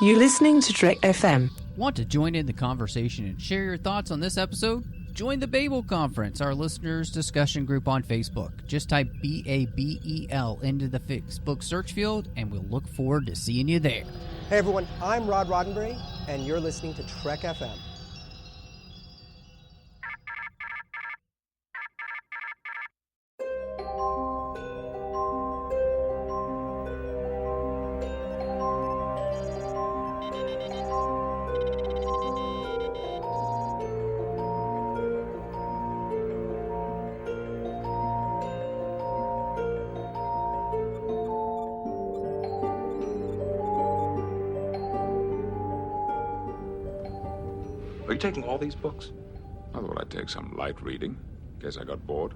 You're listening to Trek FM. Want to join in the conversation and share your thoughts on this episode? Join the Babel Conference, our listeners' discussion group on Facebook. Just type BABEL into the Facebook search field, and we'll look forward to seeing you there. Hey everyone, I'm Rod Roddenberry, and you're listening to Trek FM. Are you taking all these books? I thought I'd take some light reading. Guess I got bored.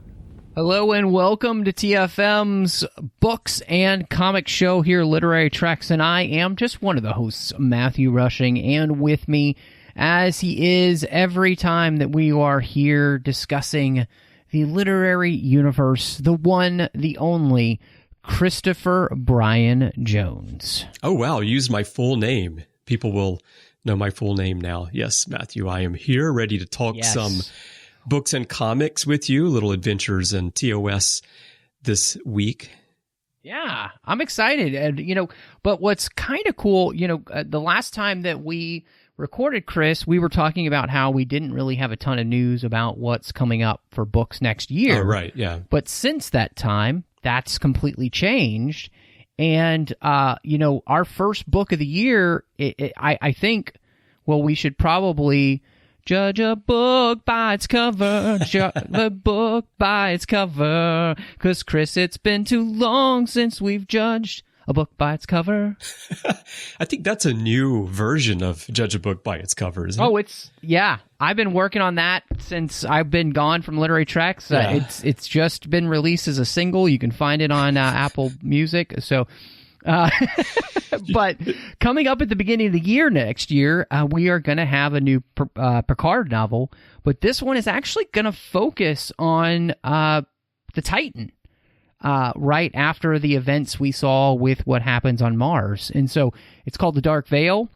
Hello and welcome to TFM's Books and Comic Show here, Literary Treks, and I am just one of the hosts, Matthew Rushing, and with me, as he is every time that we are here discussing the literary universe, the one, the only, Christopher Bryan Jones. Oh, wow. You used my full name. People will know my full name now. Yes, Matthew, I am here, ready to talk some books and comics with you, little adventures in TOS this week. Yeah, I'm excited. And, but what's kind of cool, the last time that we recorded, Chris, we were talking about how we didn't really have a ton of news about what's coming up for books next year. Oh, right, yeah. But since that time, that's completely changed. And, our first book of the year, I think, we should probably judge a book by its cover, judge a book by its cover, because, Chris, it's been too long since we've judged a book by its cover. I think that's a new version of judge a book by its cover, isn't it? I've been working on that since I've been gone from Literary Treks. It's just been released as a single. You can find it on Apple Music. So, but coming up at the beginning of the year next year, we are going to have a new Picard novel. But this one is actually going to focus on the Titan. Right after the events we saw with what happens on Mars. And so it's called The Dark Veil.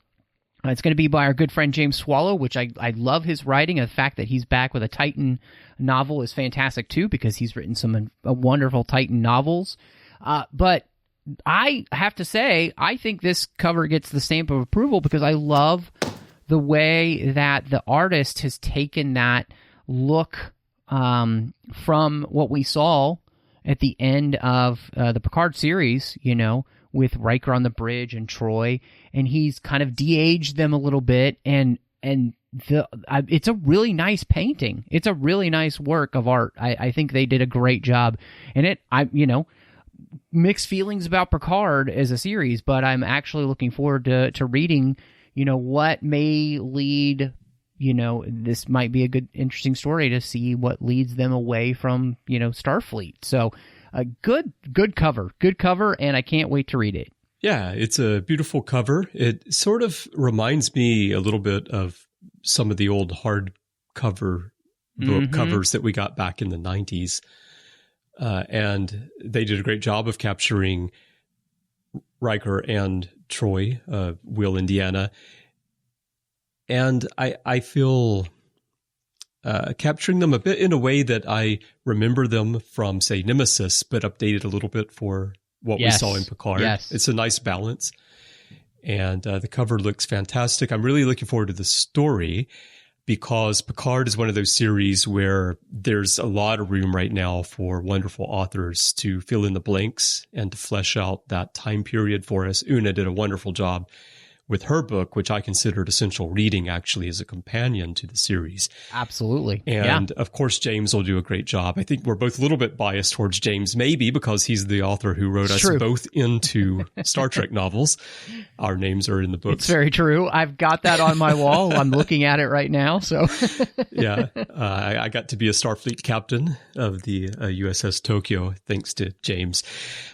It's going to be by our good friend James Swallow, which I love his writing. And the fact that he's back with a Titan novel is fantastic, too, because he's written some wonderful Titan novels. But I have to say, I think this cover gets the stamp of approval because I love the way that the artist has taken that look from what we saw at the end of the Picard series, with Riker on the bridge and Troy, and he's kind of de-aged them a little bit, and it's a really nice painting. It's a really nice work of art. I think they did a great job, and mixed feelings about Picard as a series, but I'm actually looking forward to reading, what may lead. This might be a good, interesting story to see what leads them away from, Starfleet. So a good cover, and I can't wait to read it. Yeah, it's a beautiful cover. It sort of reminds me a little bit of some of the old hardcover book covers that we got back in the 90s. And they did a great job of capturing Riker and Troy, Will, Indiana. And I feel capturing them a bit in a way that I remember them from, say, Nemesis, but updated a little bit for what we saw in Picard. Yes. It's a nice balance. And the cover looks fantastic. I'm really looking forward to the story because Picard is one of those series where there's a lot of room right now for wonderful authors to fill in the blanks and to flesh out that time period for us. Una did a wonderful job with her book, which I considered essential reading actually as a companion to the series. Absolutely. And of course, James will do a great job. I think we're both a little bit biased towards James, maybe because he's the author who wrote us both into Star Trek novels. Our names are in the books. It's very true. I've got that on my wall. I'm looking at it right now. So I got to be a Starfleet captain of the USS Tokyo, thanks to James.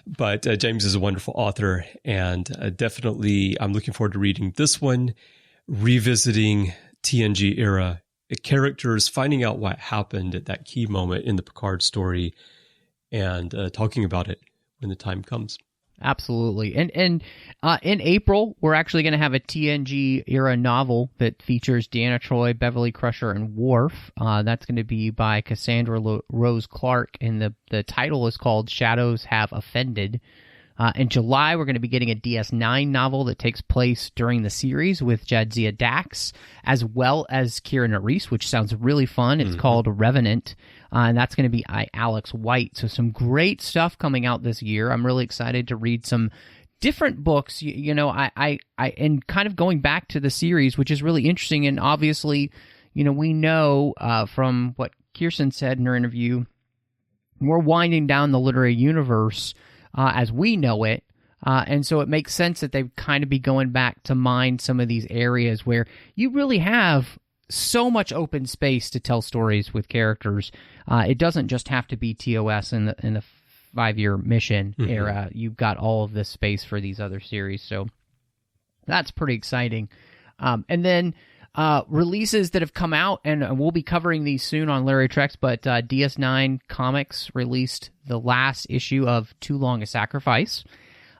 But James is a wonderful author, and definitely I'm looking forward to reading this one, revisiting TNG era characters, finding out what happened at that key moment in the Picard story, and talking about it when the time comes. absolutely. And in April, we're actually going to have a TNG era novel that features Deanna Troi, Beverly Crusher, and Worf. That's going to be by Cassandra Rose Clark, and the title is called Shadows Have Offended. In July, we're going to be getting a DS9 novel that takes place during the series with Jadzia Dax, as well as Keira Nerys, which sounds really fun. It's called Revenant, and that's going to be Alex White. So some great stuff coming out this year. I'm really excited to read some different books. I and kind of going back to the series, which is really interesting. And obviously, we know from what Kirsten said in her interview, we're winding down the literary universe as we know it. And so it makes sense that they kind of be going back to mine some of these areas where you really have so much open space to tell stories with characters. It doesn't just have to be TOS in the 5-year mission era. You've got all of this space for these other series. So that's pretty exciting. And then releases that have come out, and we'll be covering these soon on Larry Trex, but DS9 Comics released the last issue of Too Long a Sacrifice,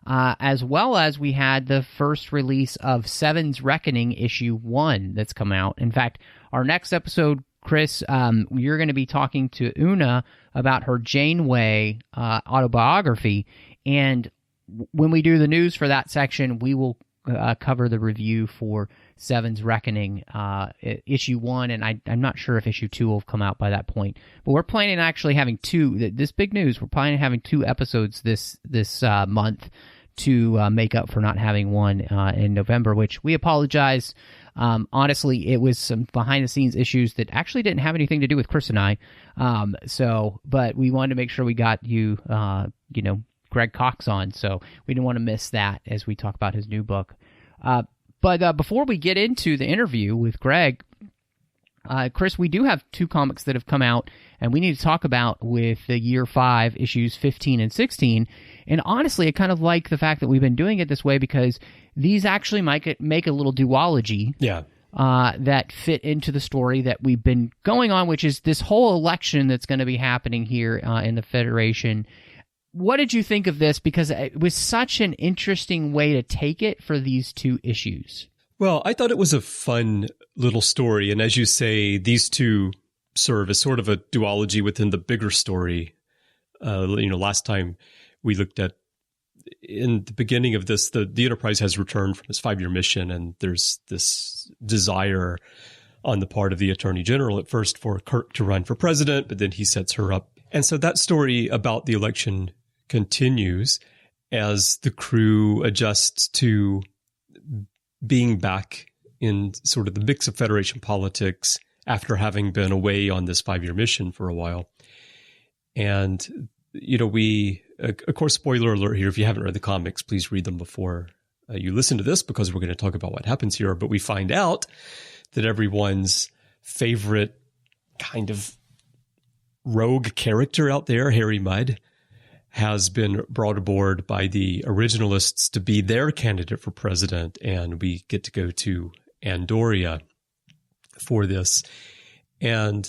as well as we had the first release of Seven's Reckoning issue 1 that's come out. In fact, our next episode, Chris, you're going to be talking to Una about her Janeway autobiography, and when we do the news for that section, we will cover the review for Seven's Reckoning, issue 1, and I'm not sure if issue 2 will come out by that point. But we're planning on actually having this big news, we're planning on having 2 episodes this month to make up for not having one in November, which we apologize. Honestly, it was some behind-the-scenes issues that actually didn't have anything to do with Chris and I. But we wanted to make sure we got you, Greg Cox on, so we didn't want to miss that as we talk about his new book. But before we get into the interview with Greg, Chris, we do have 2 comics that have come out, and we need to talk about with the Year 5 issues 15 and 16. And honestly, I kind of like the fact that we've been doing it this way because these actually might make a little duology that fit into the story that we've been going on, which is this whole election that's going to be happening here in the Federation. What did you think of this? Because it was such an interesting way to take it for these 2 issues. Well, I thought it was a fun little story. And as you say, these 2 serve as sort of a duology within the bigger story. Last time we looked at, in the beginning of this, the Enterprise has returned from its 5-year mission, and there's this desire on the part of the Attorney General at first for Kirk to run for president, but then he sets her up. And so that story about the election continues as the crew adjusts to being back in sort of the mix of Federation politics after having been away on this 5-year mission for a while. And, we, of course, spoiler alert here, if you haven't read the comics, please read them before you listen to this, because we're going to talk about what happens here. But we find out that everyone's favorite kind of rogue character out there, Harry Mudd, has been brought aboard by the originalists to be their candidate for president, and we get to go to Andoria for this. And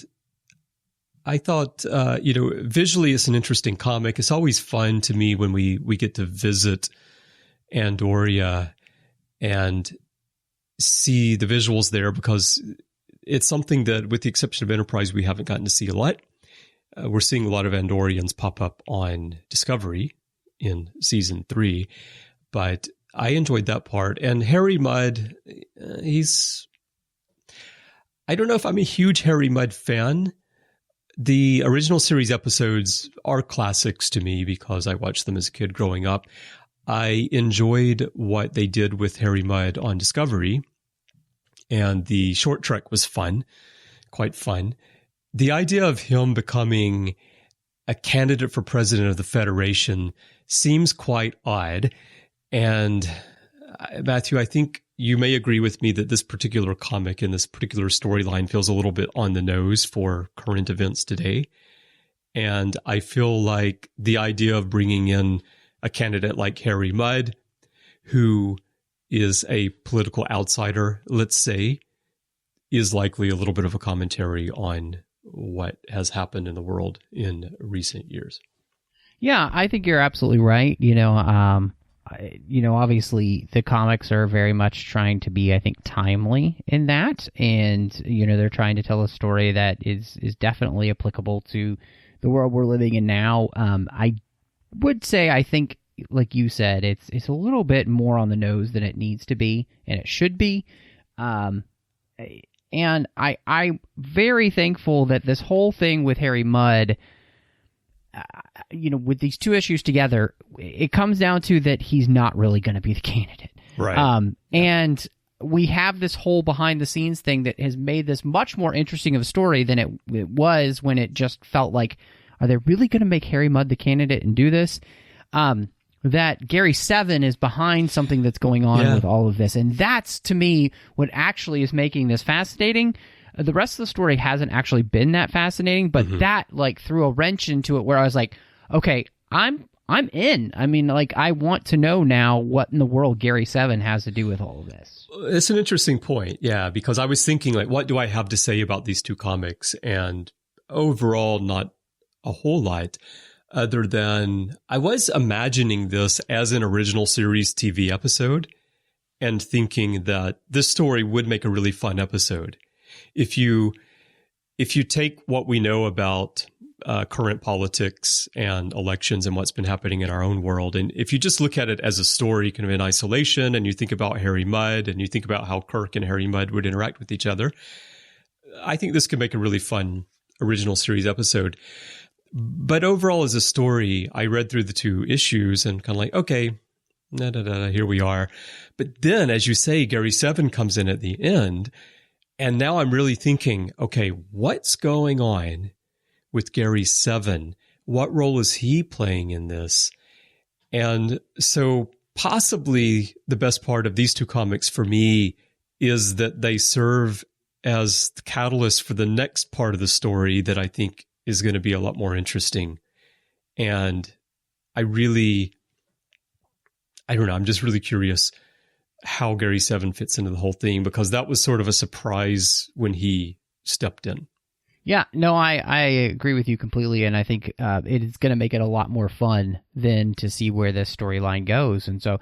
I thought, visually it's an interesting comic. It's always fun to me when we get to visit Andoria and see the visuals there, because it's something that, with the exception of Enterprise, we haven't gotten to see a lot. We're seeing a lot of Andorians pop up on Discovery in season 3, but I enjoyed that part. And Harry Mudd, I don't know if I'm a huge Harry Mudd fan. The original series episodes are classics to me because I watched them as a kid growing up. I enjoyed what they did with Harry Mudd on Discovery, and the short trek was fun, quite fun. The idea of him becoming a candidate for president of the Federation seems quite odd. And Matthew, I think you may agree with me that this particular comic and this particular storyline feels a little bit on the nose for current events today. And I feel like the idea of bringing in a candidate like Harry Mudd, who is a political outsider, let's say, is likely a little bit of a commentary on what has happened in the world in recent years. Yeah, I think you're absolutely right. obviously the comics are very much trying to be, I think, timely in that. And, they're trying to tell a story that is definitely applicable to the world we're living in now. I would say, I think, like you said, it's a little bit more on the nose than it needs to be, and it should be. And I'm very thankful that this whole thing with Harry Mudd, with these two issues together, it comes down to that he's not really going to be the candidate. Right. And we have this whole behind-the-scenes thing that has made this much more interesting of a story than it was when it just felt like, are they really going to make Harry Mudd the candidate and do this? That Gary Seven is behind something that's going on with all of this. And that's, to me, what actually is making this fascinating. The rest of the story hasn't actually been that fascinating, but that, threw a wrench into it where I was like, okay, I'm in. I mean, I want to know now what in the world Gary Seven has to do with all of this. It's an interesting point, yeah, because I was thinking, what do I have to say about these two comics? And overall, not a whole lot. Other than I was imagining this as an original series TV episode and thinking that this story would make a really fun episode. If you take what we know about current politics and elections and what's been happening in our own world, and if you just look at it as a story kind of in isolation, and you think about Harry Mudd and you think about how Kirk and Harry Mudd would interact with each other, I think this could make a really fun original series episode. But overall, as a story, I read through the two issues and kind of okay, here we are. But then, as you say, Gary Seven comes in at the end. And now I'm really thinking, okay, what's going on with Gary Seven? What role is he playing in this? And so possibly the best part of these two comics for me is that they serve as the catalyst for the next part of the story that I think is going to be a lot more interesting. And I'm just really curious how Gary Seven fits into the whole thing, because that was sort of a surprise when he stepped in. Yeah, no, I agree with you completely, and I think it is going to make it a lot more fun than to see where this storyline goes. And so,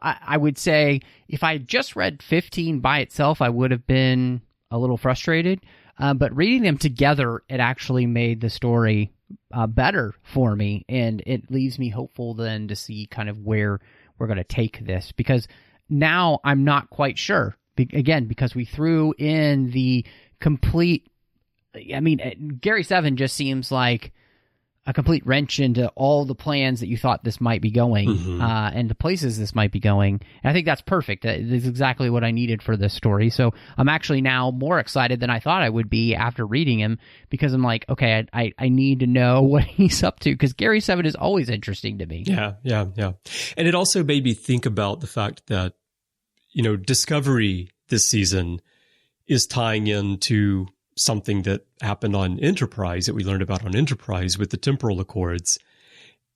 I would say if I just read 15 by itself, I would have been a little frustrated. But reading them together, it actually made the story better for me, and it leaves me hopeful then to see kind of where we're going to take this, because now I'm not quite sure. Again, because we threw in the complete... Gary Seven just seems like a complete wrench into all the plans that you thought this might be going, and the places this might be going. And I think that's perfect. That is exactly what I needed for this story. So I'm actually now more excited than I thought I would be after reading him, because I'm like, okay, I need to know what he's up to, because Gary Seven is always interesting to me. Yeah. And it also made me think about the fact that, Discovery this season is tying into something that happened on Enterprise, that we learned about on Enterprise with the temporal accords.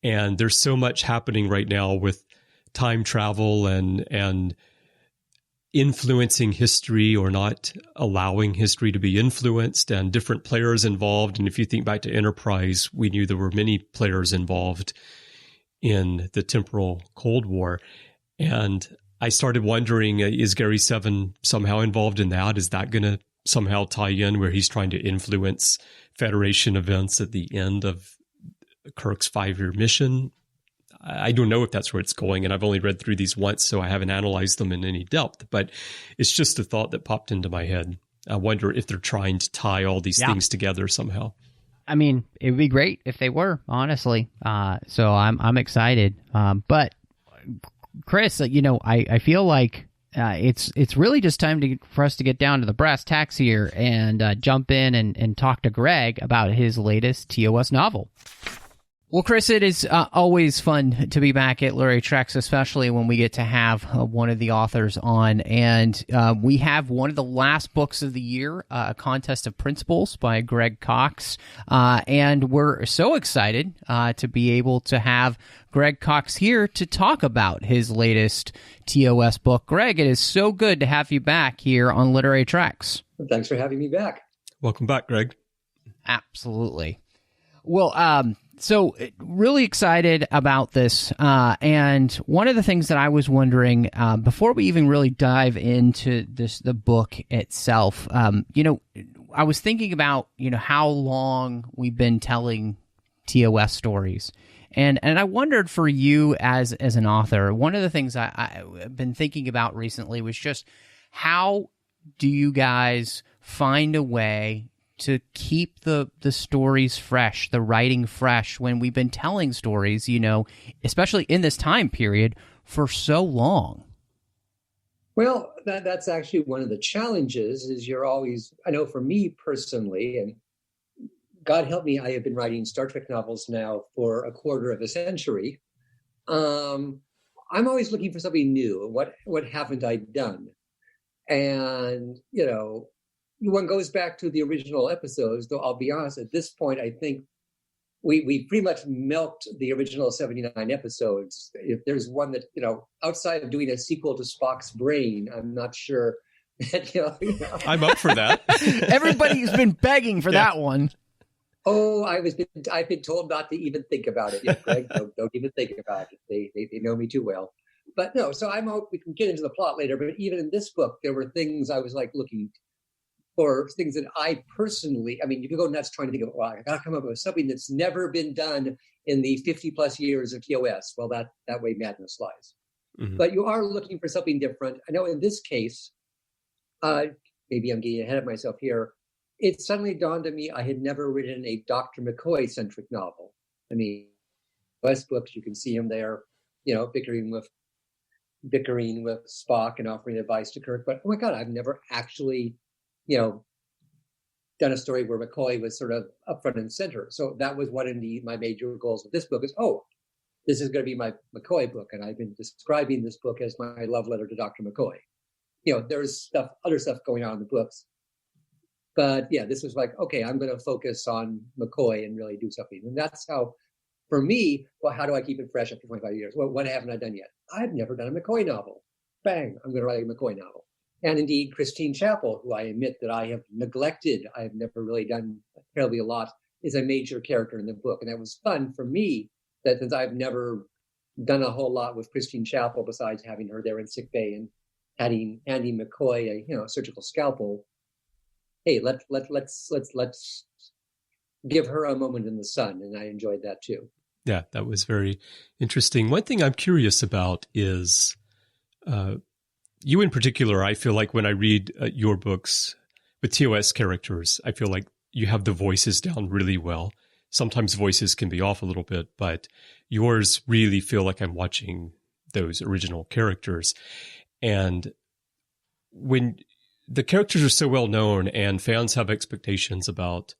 And there's so much happening right now with time travel and influencing history or not allowing history to be influenced, and different players involved. And if you think back to Enterprise, we knew there were many players involved in the temporal Cold War. And I started wondering, is Gary Seven somehow involved in that? Is that going to somehow tie in where he's trying to influence Federation events at the end of Kirk's 5-year mission? I don't know if that's where it's going, and I've only read through these once, so I haven't analyzed them in any depth, but it's just a thought that popped into my head. I wonder if they're trying to tie all these things together somehow. I mean, it would be great if they were, honestly. So I'm excited. But Chris, I feel like it's really just time for us to get down to the brass tacks here and jump in and talk to Greg about his latest TOS novel. Well, Chris, it is always fun to be back at Literary Treks, especially when we get to have one of the authors on. And we have one of the last books of the year, A Contest of Principles by Greg Cox. And we're so excited to be able to have Greg Cox here to talk about his latest TOS book. Greg, it is so good to have you back here on Literary Treks. Well, thanks for having me back. Welcome back, Greg. Absolutely. Well, So really excited about this. And one of the things that I was wondering, before we even really dive into the book itself, I was thinking about, how long we've been telling TOS stories. And I wondered for you as an author, one of the things I've been thinking about recently was just how do you guys find a way to keep the stories fresh, the writing fresh, when we've been telling stories, especially in this time period, for so long? Well, that's actually one of the challenges is you're always, I know for me personally, and God help me, I have been writing Star Trek novels now for a quarter of a century. I'm always looking for something new. What haven't I done? And, one goes back to the original episodes, though I'll be honest, at this point, I think we pretty much milked the original 79 episodes. If there's one that, outside of doing a sequel to Spock's Brain, I'm not sure that, I'm up for that. Everybody's been begging for that one. Oh, I've been told not to even think about it yet, Greg. Don't even think about it. They know me too well. But no, so we can get into the plot later, but even in this book, there were things I was like looking for, things that I personally, you can go nuts trying to think of, well, I got to come up with something that's never been done in the 50 plus years of TOS. Well, that way madness lies. Mm-hmm. But you are looking for something different. I know in this case, maybe I'm getting ahead of myself here. It suddenly dawned on me I had never written a Dr. McCoy-centric novel. West books, you can see him there, bickering with Spock and offering advice to Kirk. But oh my God, I've never actually done a story where McCoy was sort of up front and center. So that was one of my major goals with this book is, this is going to be my McCoy book. And I've been describing this book as my love letter to Dr. McCoy. There's other stuff going on in the books. But yeah, this was like, okay, I'm going to focus on McCoy and really do something. And that's how, for me, well, how do I keep it fresh after 25 years? Well, what haven't I done yet? I've never done a McCoy novel. Bang, I'm going to write a McCoy novel. And indeed, Christine Chappell, who I admit that I have neglected, I have never really done terribly a lot, is a major character in the book. And that was fun for me, that since I've never done a whole lot with Christine Chappell besides having her there in sickbay and handing McCoy a surgical scalpel. Hey, let's give her a moment in the sun, and I enjoyed that too. Yeah, that was very interesting. One thing I'm curious about is you in particular. I feel like when I read your books with TOS characters, I feel like you have the voices down really well. Sometimes voices can be off a little bit, but yours really feel like I'm watching those original characters. And when the characters are so well known and fans have expectations about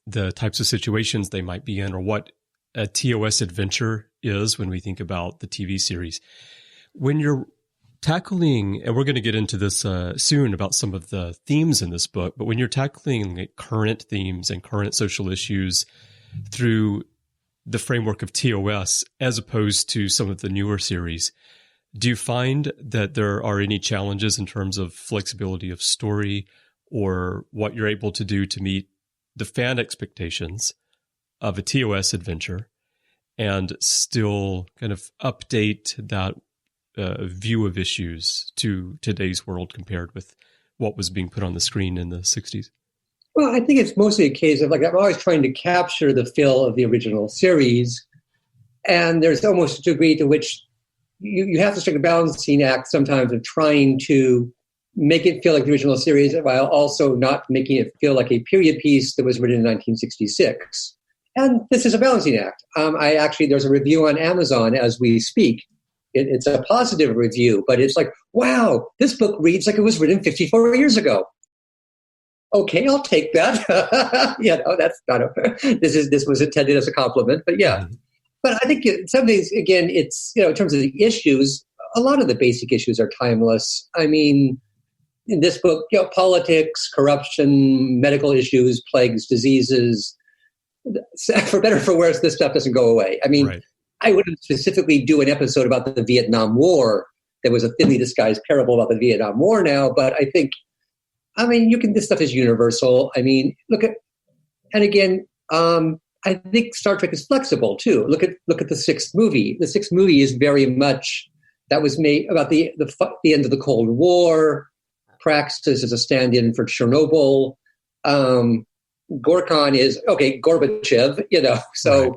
the types of situations they might be in or what a TOS adventure is when we think about the TV series. When you're tackling, and we're going to get into this soon about some of the themes in this book, but when you're tackling current themes and current social issues through the framework of TOS as opposed to some of the newer series, do you find that there are any challenges in terms of flexibility of story or what you're able to do to meet the fan expectations of a TOS adventure and still kind of update that view of issues to today's world compared with what was being put on the screen in the 60s? Well, I think it's mostly a case of, like, I'm always trying to capture the feel of the original series. And there's almost a degree to which you have to strike a balancing act sometimes of trying to make it feel like the original series while also not making it feel like a period piece that was written in 1966. And this is a balancing act. There's a review on Amazon as we speak. It's a positive review, but it's like, wow, this book reads like it was written 54 years ago. Okay, I'll take that. That's not this was intended as a compliment, but yeah. But I think some things, again, it's, in terms of the issues, a lot of the basic issues are timeless. I mean, in this book, politics, corruption, medical issues, plagues, diseases, for better or for worse, this stuff doesn't go away. I mean, right. I wouldn't specifically do an episode about the Vietnam War. There was a thinly disguised parable about the Vietnam War now, but I think, this stuff is universal. I mean, and again, I I think Star Trek is flexible too. Look at the sixth movie. The sixth movie is very much that was made about the end of the Cold War. Praxis is a stand-in for Chernobyl. Gorkon is Gorbachev. So. Right.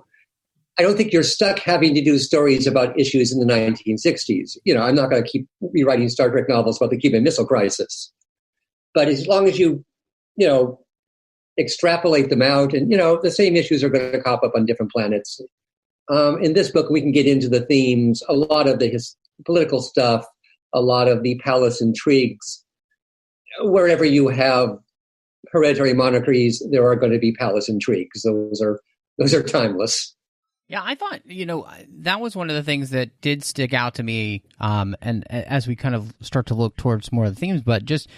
I don't think you're stuck having to do stories about issues in the 1960s. I'm not going to keep rewriting Star Trek novels about the Cuban Missile Crisis. But as long as you, extrapolate them out and, the same issues are going to pop up on different planets. In this book, we can get into the themes, a lot of the political stuff, a lot of the palace intrigues. Wherever you have hereditary monarchies, there are going to be palace intrigues. Those are timeless. Yeah, I thought, that was one of the things that did stick out to me, and as we kind of start to look towards more of the themes, but just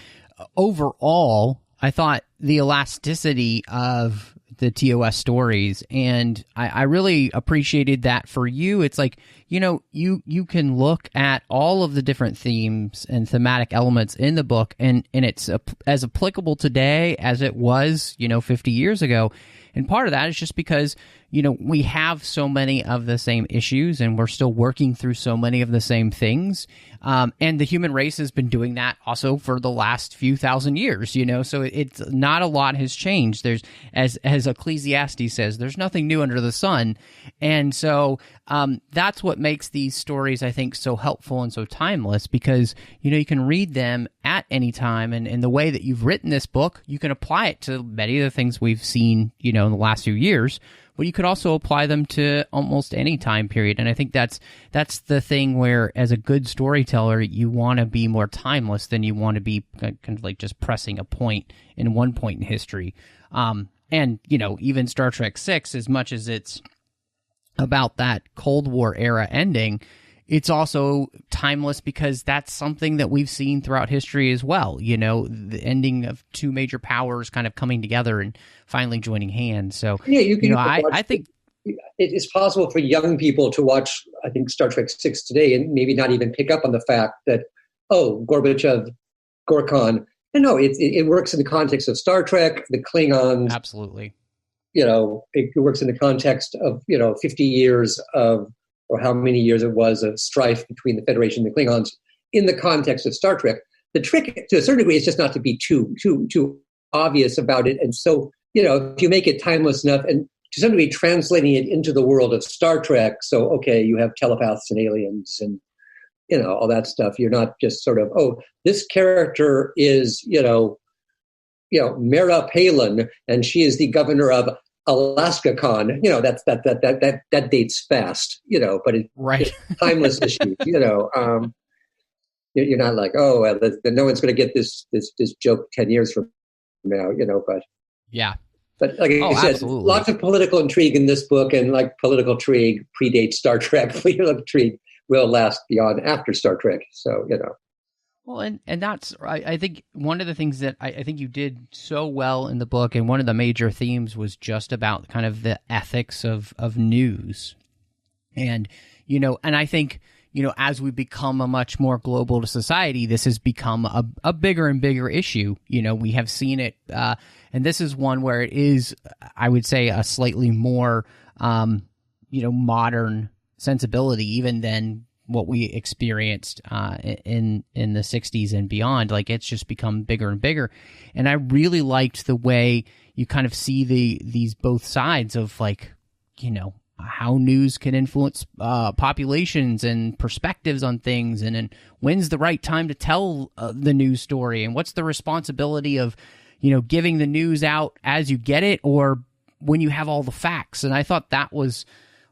overall, I thought the elasticity of the TOS stories, and I really appreciated that for you. It's like, you can look at all of the different themes and thematic elements in the book, and it's as applicable today as it was, 50 years ago. And part of that is just because, we have so many of the same issues and we're still working through so many of the same things. And the human race has been doing that also for the last few thousand years, so it's not a lot has changed. There's, as Ecclesiastes says, there's nothing new under the sun. And so that's what makes these stories, I think, so helpful and so timeless because, you can read them at any time. And in the way that you've written this book, you can apply it to many of the things we've seen, in the last few years. But you could also apply them to almost any time period. And I think that's the thing where, as a good storyteller, you want to be more timeless than you want to be kind of like just pressing a point in one point in history. And, even Star Trek VI, as much as it's about that Cold War era ending, it's also timeless because that's something that we've seen throughout history as well. The ending of two major powers kind of coming together and finally joining hands. So, I think it's possible for young people to watch, I think, Star Trek VI today and maybe not even pick up on the fact that, Gorbachev, Gorkon. And no, it works in the context of Star Trek, the Klingons. Absolutely. It works in the context of, 50 years of, or how many years it was of strife between the Federation and the Klingons in the context of Star Trek. The trick, to a certain degree, is just not to be too obvious about it. And so, if you make it timeless enough and to some degree translating it into the world of Star Trek, so, okay, you have telepaths and aliens and, all that stuff. You're not just sort of, this character is, Mara Palin, and she is the governor of Alaska Con, that dates fast, but it's timeless issues, you're not like, no one's going to get this joke 10 years from now, but yeah. But like I said, absolutely. Lots of political intrigue in this book, and like political intrigue predates Star Trek. Political intrigue will last beyond after Star Trek. So, Well, and that's, I think, one of the things that I think you did so well in the book, and one of the major themes was just about kind of the ethics of news. And, and I think, as we become a much more global society, this has become a bigger and bigger issue. We have seen it, and this is one where it is, I would say, a slightly more, modern sensibility, even than what we experienced in the 60s and beyond. Like, it's just become bigger and bigger. And I really liked the way you kind of see these both sides of, like, how news can influence populations and perspectives on things, and when's the right time to tell the news story, and what's the responsibility of, giving the news out as you get it or when you have all the facts. And I thought that was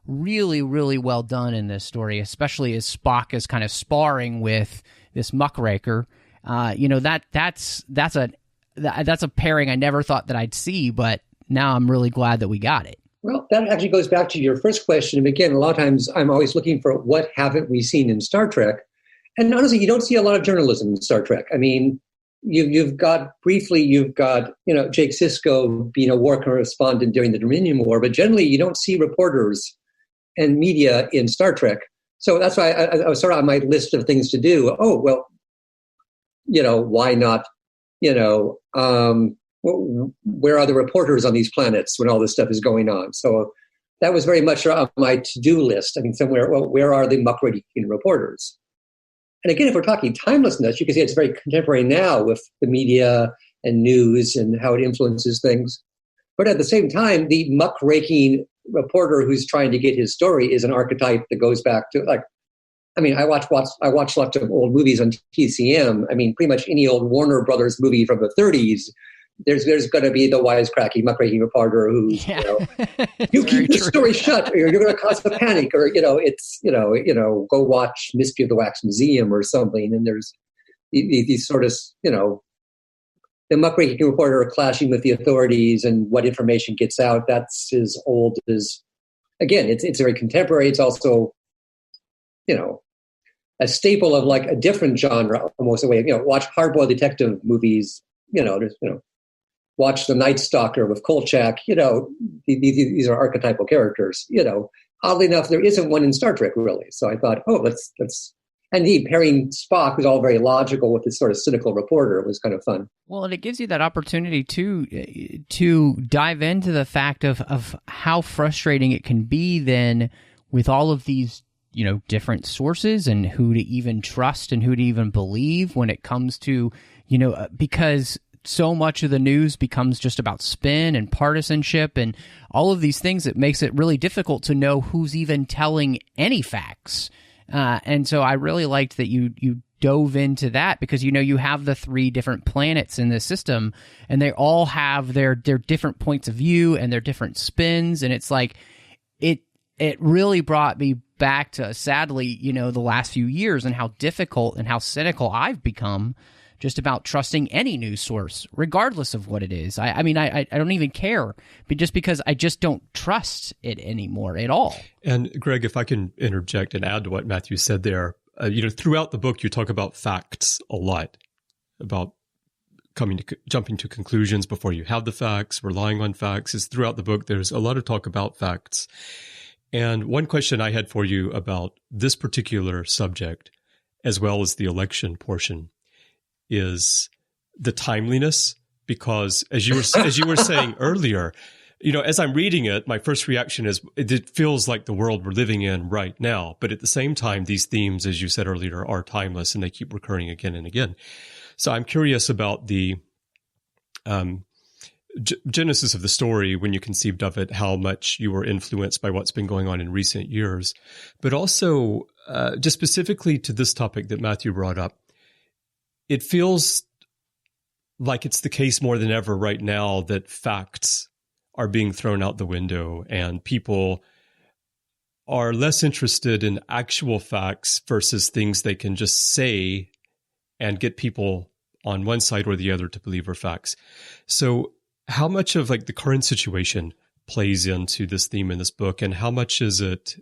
really, really well done in this story, especially as Spock is kind of sparring with this muckraker. That's a pairing I never thought that I'd see, but now I'm really glad that we got it. Well, that actually goes back to your first question. And again, a lot of times I'm always looking for what haven't we seen in Star Trek? And honestly, you don't see a lot of journalism in Star Trek. I mean, you've got Jake Sisko being a war correspondent during the Dominion War, but generally you don't see reporters and media in Star Trek. So that's why I was sort of on my list of things to do. Oh, well, why not, where are the reporters on these planets when all this stuff is going on? So that was very much on my to-do list. I mean, somewhere, well, where are the muckraking reporters? And again, if we're talking timelessness, you can see it's very contemporary now with the media and news and how it influences things. But at the same time, the muckraking reporter who's trying to get his story is an archetype that goes back to, like, I mean, I watch lots of old movies on TCM. I mean, pretty much any old Warner Brothers movie from the 30s, there's going to be the wisecracking, muckraking reporter who's, you keep the story shut, or you're going to cause a panic, or go watch Mystery of the Wax Museum or something. And there's these sort of, the muckraking reporter clashing with the authorities and what information gets out. That's as old as, again, it's very contemporary. It's also, a staple of like a different genre, almost a way, watch hardboiled detective movies, watch The Night Stalker with Kolchak, these are archetypal characters, oddly enough, there isn't one in Star Trek really. So I thought, let's, and indeed pairing Spock was all very logical with this sort of cynical reporter. It was kind of fun. Well, and it gives you that opportunity to dive into the fact of how frustrating it can be then with all of these, different sources and who to even trust and who to even believe when it comes to, because so much of the news becomes just about spin and partisanship and all of these things. It makes it really difficult to know who's even telling any facts. And so I really liked that you dove into that because, you have the 3 different planets in the system and they all have their different points of view and their different spins. And it's like, it really brought me back to, sadly, the last few years and how difficult and how cynical I've become just about trusting any news source, regardless of what it is. I mean, I don't even care, but just because I just don't trust it anymore at all. And Greg, if I can interject and add to what Matthew said there, throughout the book, you talk about facts a lot, about jumping to conclusions before you have the facts, relying on facts. Is throughout the book, there's a lot of talk about facts. And one question I had for you about this particular subject, as well as the election portion, is the timeliness. Because as you were saying earlier, as I'm reading it, my first reaction is it feels like the world we're living in right now. But at the same time, these themes, as you said earlier, are timeless and they keep recurring again and again. So I'm curious about the genesis of the story when you conceived of it, how much you were influenced by what's been going on in recent years, but also just specifically to this topic that Matthew brought up. It feels like it's the case more than ever right now that facts are being thrown out the window and people are less interested in actual facts versus things they can just say and get people on one side or the other to believe are facts. So how much of like the current situation plays into this theme in this book, and how much is it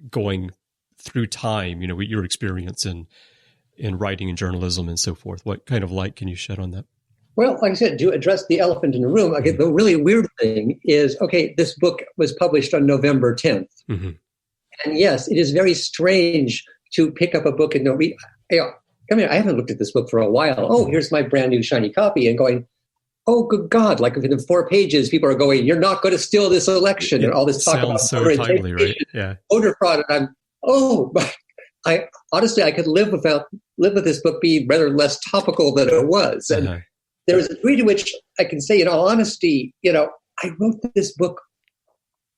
going through time, with your experience in writing and journalism and so forth? What kind of light can you shed on that? Well, like I said, to address the elephant in the room, again, the really weird thing is, this book was published on November 10th. Mm-hmm. And yes, it is very strange to pick up a book and I haven't looked at this book for a while. Oh, here's my brand new shiny copy, and going, oh, good God, like within 4 pages, people are going, you're not going to steal this election, and all this talk about so timely, right? Yeah. Voter fraud. And I honestly, I could live with this book being rather less topical than it was. And there's a degree to which I can say, in all honesty, I wrote this book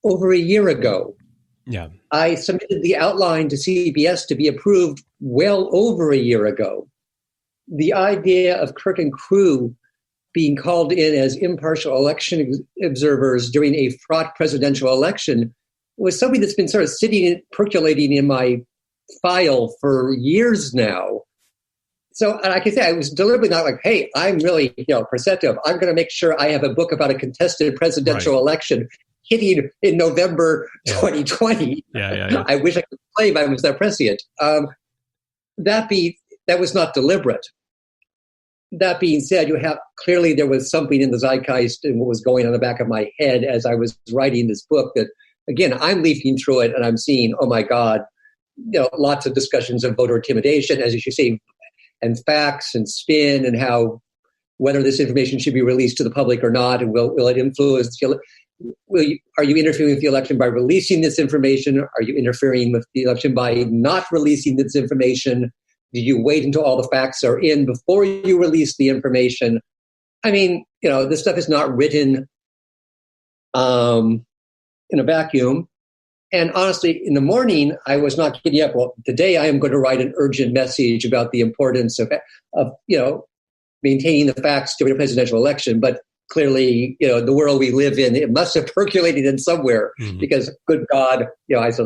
over a year ago. Yeah. I submitted the outline to CBS to be approved well over a year ago. The idea of Kirk and crew being called in as impartial election observers during a fraught presidential election was something that's been sort of sitting and percolating in my file for years now. So, and I can say I was deliberately not like, hey, I'm really, perceptive. I'm going to make sure I have a book about a contested presidential election hitting in November 2020. Yeah. I wish I could claim I was that prescient. That was not deliberate. That being said, clearly there was something in the zeitgeist and what was going on in the back of my head as I was writing this book that, again, I'm leafing through it and I'm seeing, oh my God, lots of discussions of voter intimidation, as you say, and facts and spin and how, whether this information should be released to the public or not, and will it influence are you interfering with the election by releasing this information? Are you interfering with the election by not releasing this information? Do you wait until all the facts are in before you release the information? I mean, this stuff is not written in a vacuum. And honestly, in the morning, I was not getting up. Well, today I am going to write an urgent message about the importance of maintaining the facts during a presidential election. But clearly, the world we live in, it must have percolated in somewhere because, good God, it's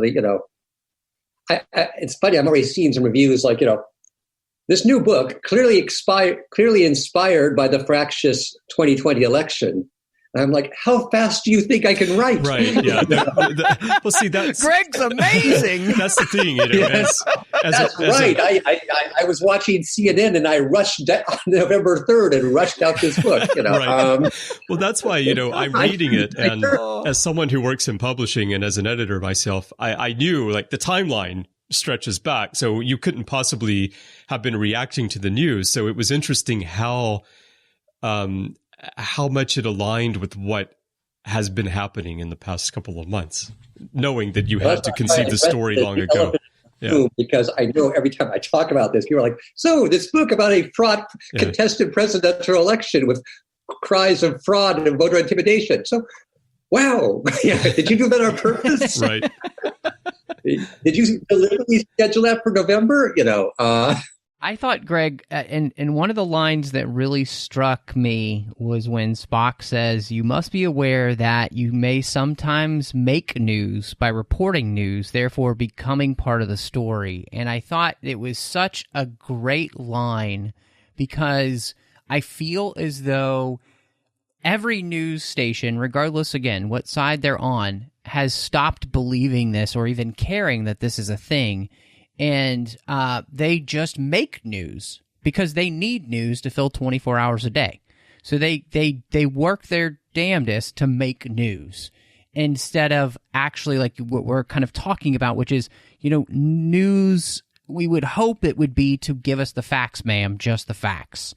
funny. I'm already seeing some reviews like, this new book clearly inspired by the fractious 2020 election. And I'm like, how fast do you think I can write? Right. Yeah. Well, see, that's Greg's amazing. That's the thing. Yes, that's right. I was watching CNN and I rushed on November 3rd and rushed out this book. Right. Well, that's why I'm reading it, and as someone who works in publishing and as an editor myself, I knew like the timeline stretches back, so you couldn't possibly have been reacting to the news. So it was interesting how much it aligned with what has been happening in the past couple of months, knowing that you had to conceive the story long ago. Yeah. Because I know every time I talk about this, people are like, so this book about a fraught contested presidential election with cries of fraud and voter intimidation. So, wow. Did you do that on purpose? Right. Did you deliberately schedule that for November? I thought, Greg, and one of the lines that really struck me was when Spock says, you must be aware that you may sometimes make news by reporting news, therefore becoming part of the story. And I thought it was such a great line because I feel as though every news station, regardless, again, what side they're on, has stopped believing this or even caring that this is a thing. And they just make news because they need news to fill 24 hours a day. So they work their damnedest to make news instead of actually like what we're kind of talking about, which is, news. We would hope it would be to give us the facts, ma'am, just the facts.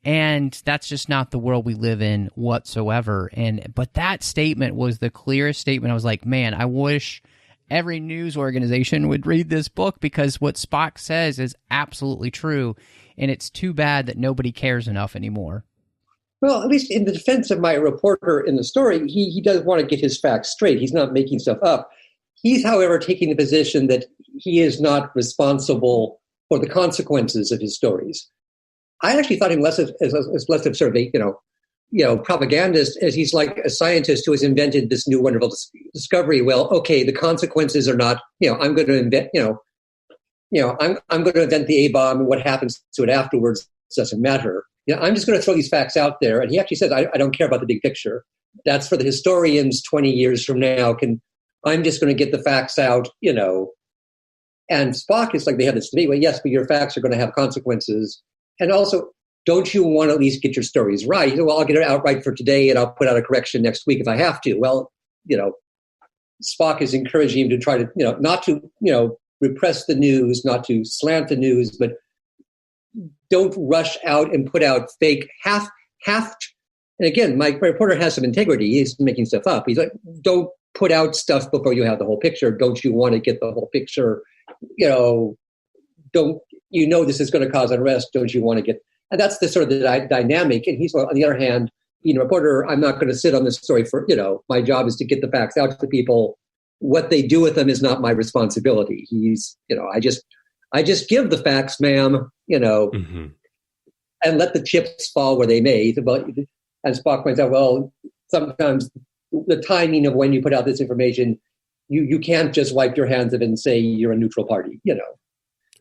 And that's just not the world we live in whatsoever. But that statement was the clearest statement. I was like, man, I wish every news organization would read this book because what Spock says is absolutely true, and it's too bad that nobody cares enough anymore. Well, at least in the defense of my reporter in the story, he does want to get his facts straight. He's not making stuff up. He's, however, taking the position that he is not responsible for the consequences of his stories. I actually thought him less of sort of a propagandist, as he's like a scientist who has invented this new wonderful discovery. Well, okay, the consequences are not, I'm going to invent, I'm going to invent the A-bomb, and what happens to it afterwards doesn't matter. I'm just going to throw these facts out there. And he actually says, I don't care about the big picture. That's for the historians 20 years from now. I'm just going to get the facts out, And Spock is like, they have this debate. Well, yes, but your facts are going to have consequences. And also, don't you want to at least get your stories right? He said, well, I'll get it out right for today, and I'll put out a correction next week if I have to. Well, Spock is encouraging him to try to, not to, repress the news, not to slant the news, but don't rush out and put out fake half. And again, my reporter has some integrity. He's making stuff up. He's like, don't put out stuff before you have the whole picture. Don't you want to get the whole picture? This is going to cause unrest. Don't you want to get? And that's the sort of the dynamic. And he's, on the other hand, being a reporter, I'm not going to sit on this story for, my job is to get the facts out to people. What they do with them is not my responsibility. He's, I just give the facts, ma'am, and let the chips fall where they may. And Spock points out, well, sometimes the timing of when you put out this information, you can't just wipe your hands of it and say you're a neutral party,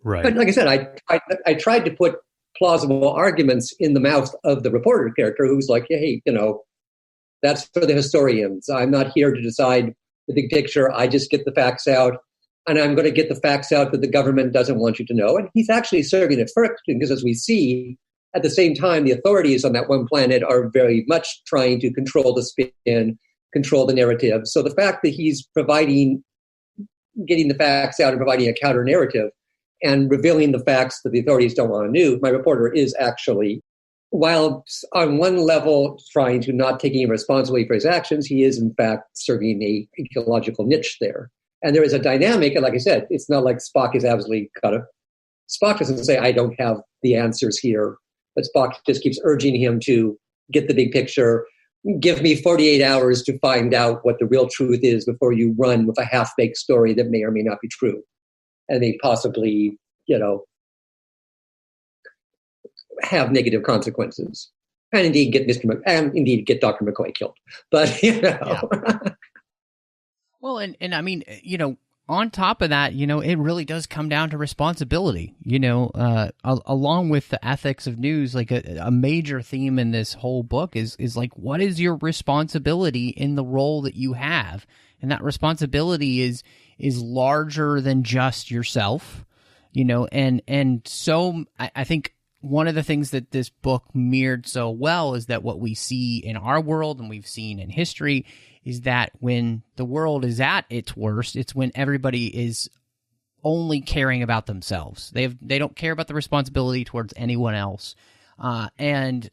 Right. But like I said, I tried to put plausible arguments in the mouth of the reporter character who's like, hey, that's for the historians. I'm not here to decide the big picture. I just get the facts out, and I'm going to get the facts out that the government doesn't want you to know. And he's actually serving it first because, as we see, at the same time, the authorities on that one planet are very much trying to control the spin, control the narrative. So the fact that he's getting the facts out and providing a counter narrative and revealing the facts that the authorities don't want to know, my reporter is actually while on one level trying to not take any responsibility for his actions, he is in fact serving a ecological niche there. And there is a dynamic, and like I said, it's not like Spock is absolutely Spock doesn't say, I don't have the answers here, but Spock just keeps urging him to get the big picture, give me 48 hours to find out what the real truth is before you run with a half-baked story that may or may not be true. And they possibly, have negative consequences. And indeed get get Dr. McCoy killed. But, Yeah. Well, and I mean, on top of that, it really does come down to responsibility, along with the ethics of news. Like a major theme in this whole book is like, what is your responsibility in the role that you have? And that responsibility is larger than just yourself, and so I think one of the things that this book mirrored so well is that what we see in our world and we've seen in history is that when the world is at its worst, it's when everybody is only caring about themselves. They don't care about the responsibility towards anyone else, and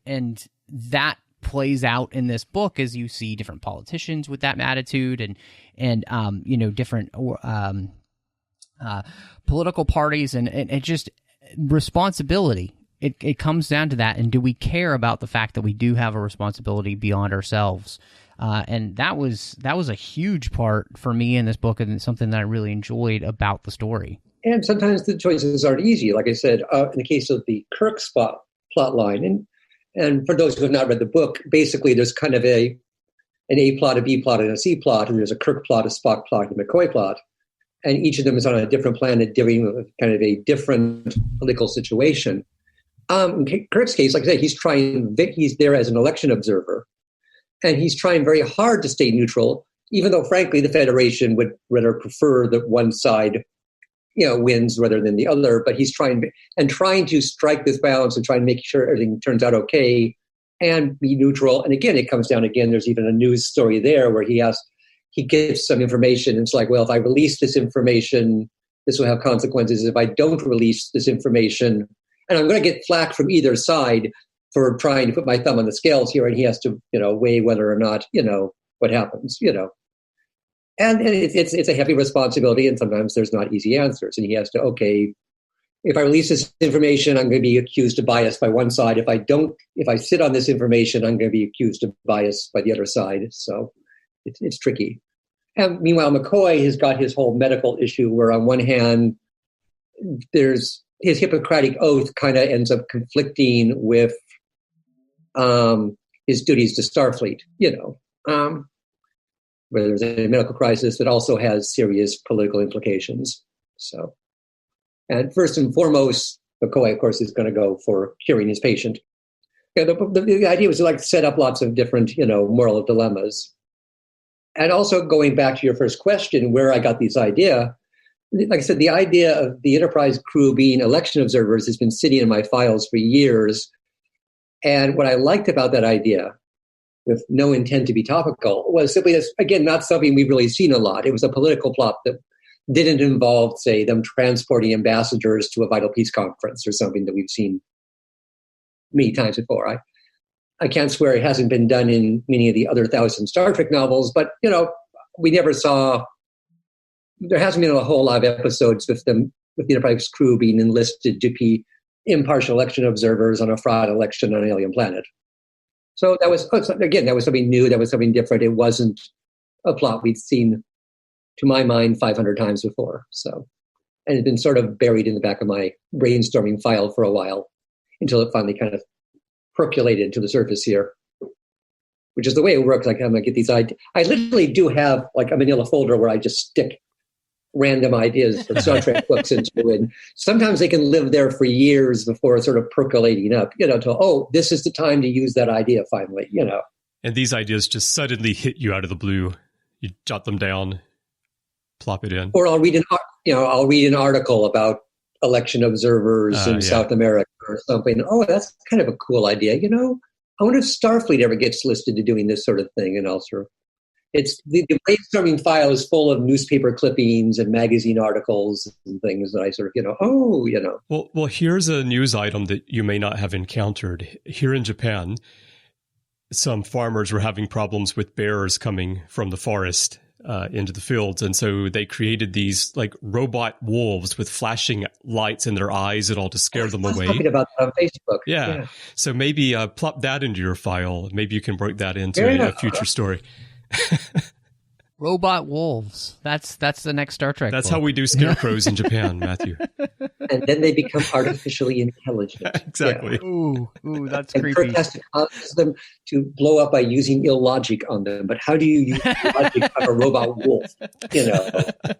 that plays out in this book as you see different politicians with that attitude, and different political parties, and just responsibility. It comes down to that, and do we care about the fact that we do have a responsibility beyond ourselves? And that was a huge part for me in this book, and it's something that I really enjoyed about the story. And sometimes the choices aren't easy. Like I said, in the case of the Kirk plot line, and for those who have not read the book, basically there's kind of an A plot, a B plot, and a C plot, and there's a Kirk plot, a Spock plot, and a McCoy plot. And each of them is on a different planet dealing with kind of a different political situation. In Kirk's case, like I said, he's there as an election observer, and he's trying very hard to stay neutral, even though, frankly, the Federation would rather prefer that one side, wins rather than the other. But he's trying to strike this balance and try and make sure everything turns out okay and be neutral. And again, it comes down there's even a news story there where he gives some information. And it's like, well, if I release this information, this will have consequences. If I don't release this information, and I'm going to get flack from either side for trying to put my thumb on the scales here, and he has to, weigh whether or not, what happens, And it's a heavy responsibility, and sometimes there's not easy answers. And he has to, okay, if I release this information, I'm going to be accused of bias by one side. If I sit on this information, I'm going to be accused of bias by the other side. So it's tricky. And meanwhile, McCoy has got his whole medical issue where on one hand, there's his Hippocratic oath kind of ends up conflicting with his duties to Starfleet, where there's a medical crisis that also has serious political implications. So, and first and foremost, McCoy, of course, is going to go for curing his patient. The idea was to set up lots of different, moral dilemmas. And also going back to your first question, where I got this idea, like I said, the idea of the Enterprise crew being election observers has been sitting in my files for years. And what I liked about that idea, with no intent to be topical, was simply this, again, not something we've really seen a lot. It was a political plot that didn't involve, say, them transporting ambassadors to a vital peace conference or something that we've seen many times before. I can't swear it hasn't been done in many of the other 1,000 Star Trek novels, but, we never saw. There hasn't been a whole lot of episodes with the Enterprise crew being enlisted to be impartial election observers on a fraud election on an alien planet. So that was something new. That was something different. It wasn't a plot we'd seen, to my mind, 500 times before. So, and it's been sort of buried in the back of my brainstorming file for a while until it finally kind of percolated to the surface here, which is the way it works. Like, I'm going to get these ideas. I literally do have like a manila folder where I just stick random ideas for Star Trek books into, and sometimes they can live there for years before sort of percolating up, to, this is the time to use that idea finally, And these ideas just suddenly hit you out of the blue. You jot them down, plop it in. Or I'll read an article about election observers in South America or something. Oh, that's kind of a cool idea. I wonder if Starfleet ever gets listed to doing this sort of thing, and I'll sort of It's the brainstorming file is full of newspaper clippings and magazine articles and things that I sort of, Well, here's a news item that you may not have encountered. Here in Japan, some farmers were having problems with bears coming from the forest into the fields. And so they created these like robot wolves with flashing lights in their eyes and all to scare them away. Talking about that on Facebook. Yeah. So maybe plop that into your file. Maybe you can break that into a future story. Robot wolves. That's the next Star Trek That's book. how we do scarecrows in Japan, Matthew. And then they become artificially intelligent. Exactly. Yeah. Ooh, that's And creepy. Kirk has to cause them to blow up by using illogic on them. But how do you use illogic on a robot wolf? The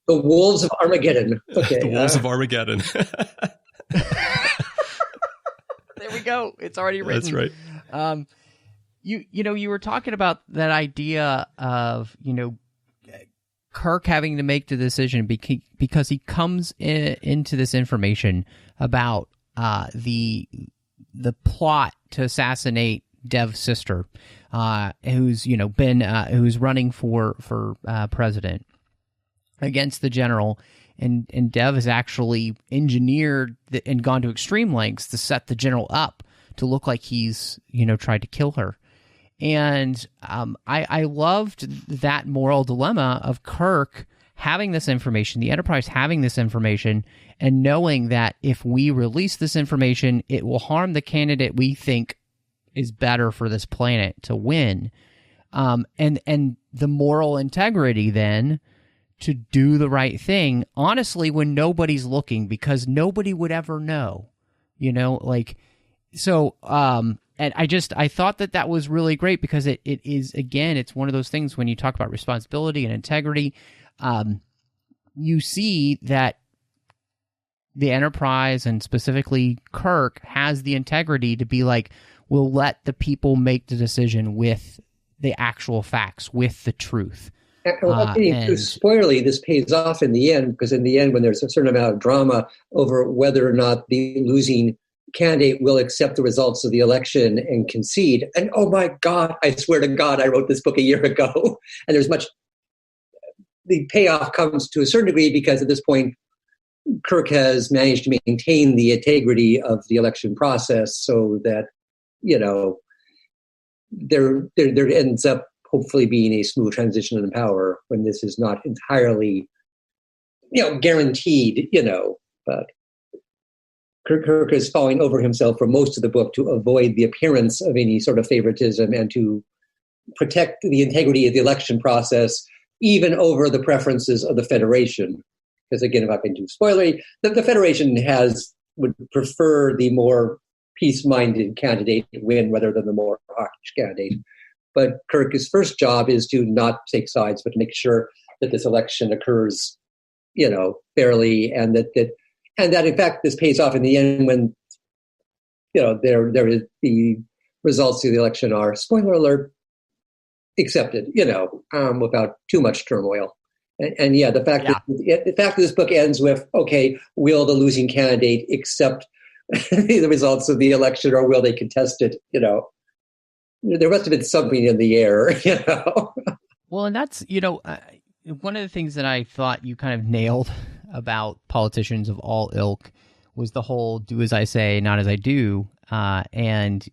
wolves of Armageddon. Okay. The wolves of Armageddon. There we go. It's already written. That's right. You were talking about that idea of, Kirk having to make the decision because he comes into this information about the plot to assassinate Dev's sister, who's who's running for president against the general, and Dev has actually engineered and gone to extreme lengths to set the general up to look like he's tried to kill her. And I loved that moral dilemma of Kirk having this information, the Enterprise having this information, and knowing that if we release this information, it will harm the candidate we think is better for this planet to win. And the moral integrity then to do the right thing, honestly, when nobody's looking, because nobody would ever know, So, and I thought that was really great because it is, again, it's one of those things when you talk about responsibility and integrity, you see that the Enterprise and specifically Kirk has the integrity to be like, we'll let the people make the decision with the actual facts, with the truth. Without getting too spoilery, this pays off in the end, because in the end, when there's a certain amount of drama over whether or not the losing candidate will accept the results of the election and concede. And oh my God, I swear to God, I wrote this book a year ago. And the payoff comes to a certain degree because at this point, Kirk has managed to maintain the integrity of the election process so that, there ends up hopefully being a smooth transition in power when this is not entirely, guaranteed, but Kirk is falling over himself for most of the book to avoid the appearance of any sort of favoritism and to protect the integrity of the election process, even over the preferences of the Federation. Because again, if I can do spoilery, the Federation would prefer the more peace-minded candidate to win rather than the more hawkish candidate. But Kirk's first job is to not take sides, but to make sure that this election occurs, fairly, and that in fact this pays off in the end when, there is the results of the election are, spoiler alert, accepted, without too much turmoil. And the fact that this book ends with, okay, will the losing candidate accept the results of the election, or will they contest it? There must have been something in the air, Well, and that's, one of the things that I thought you kind of nailed about politicians of all ilk was the whole do as I say, not as I do. And,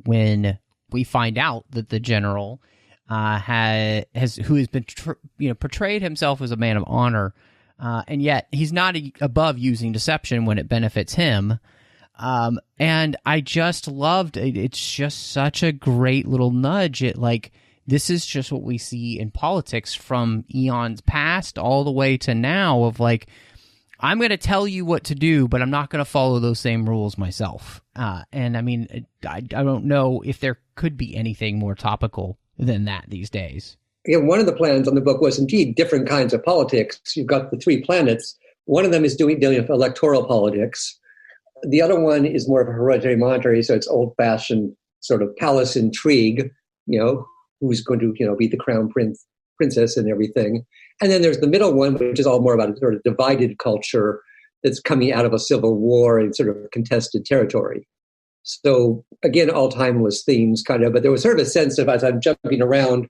when we find out that the general who has been, portrayed himself as a man of honor, and yet he's not above using deception when it benefits him. And I just loved it. It's just such a great little nudge. This is just what we see in politics from eons past all the way to now of I'm going to tell you what to do, but I'm not going to follow those same rules myself. And I mean, I don't know if there could be anything more topical than that these days. Yeah, one of the plans on the book was indeed different kinds of politics. You've got the 3 planets. One of them is dealing with electoral politics. The other one is more of a hereditary monarchy, so it's old-fashioned sort of palace intrigue, who's going to, be the crown princess and everything. And then there's the middle one, which is all more about a sort of divided culture that's coming out of a civil war and sort of contested territory. So again, all timeless themes kind of, but there was sort of a sense of, as I'm jumping around,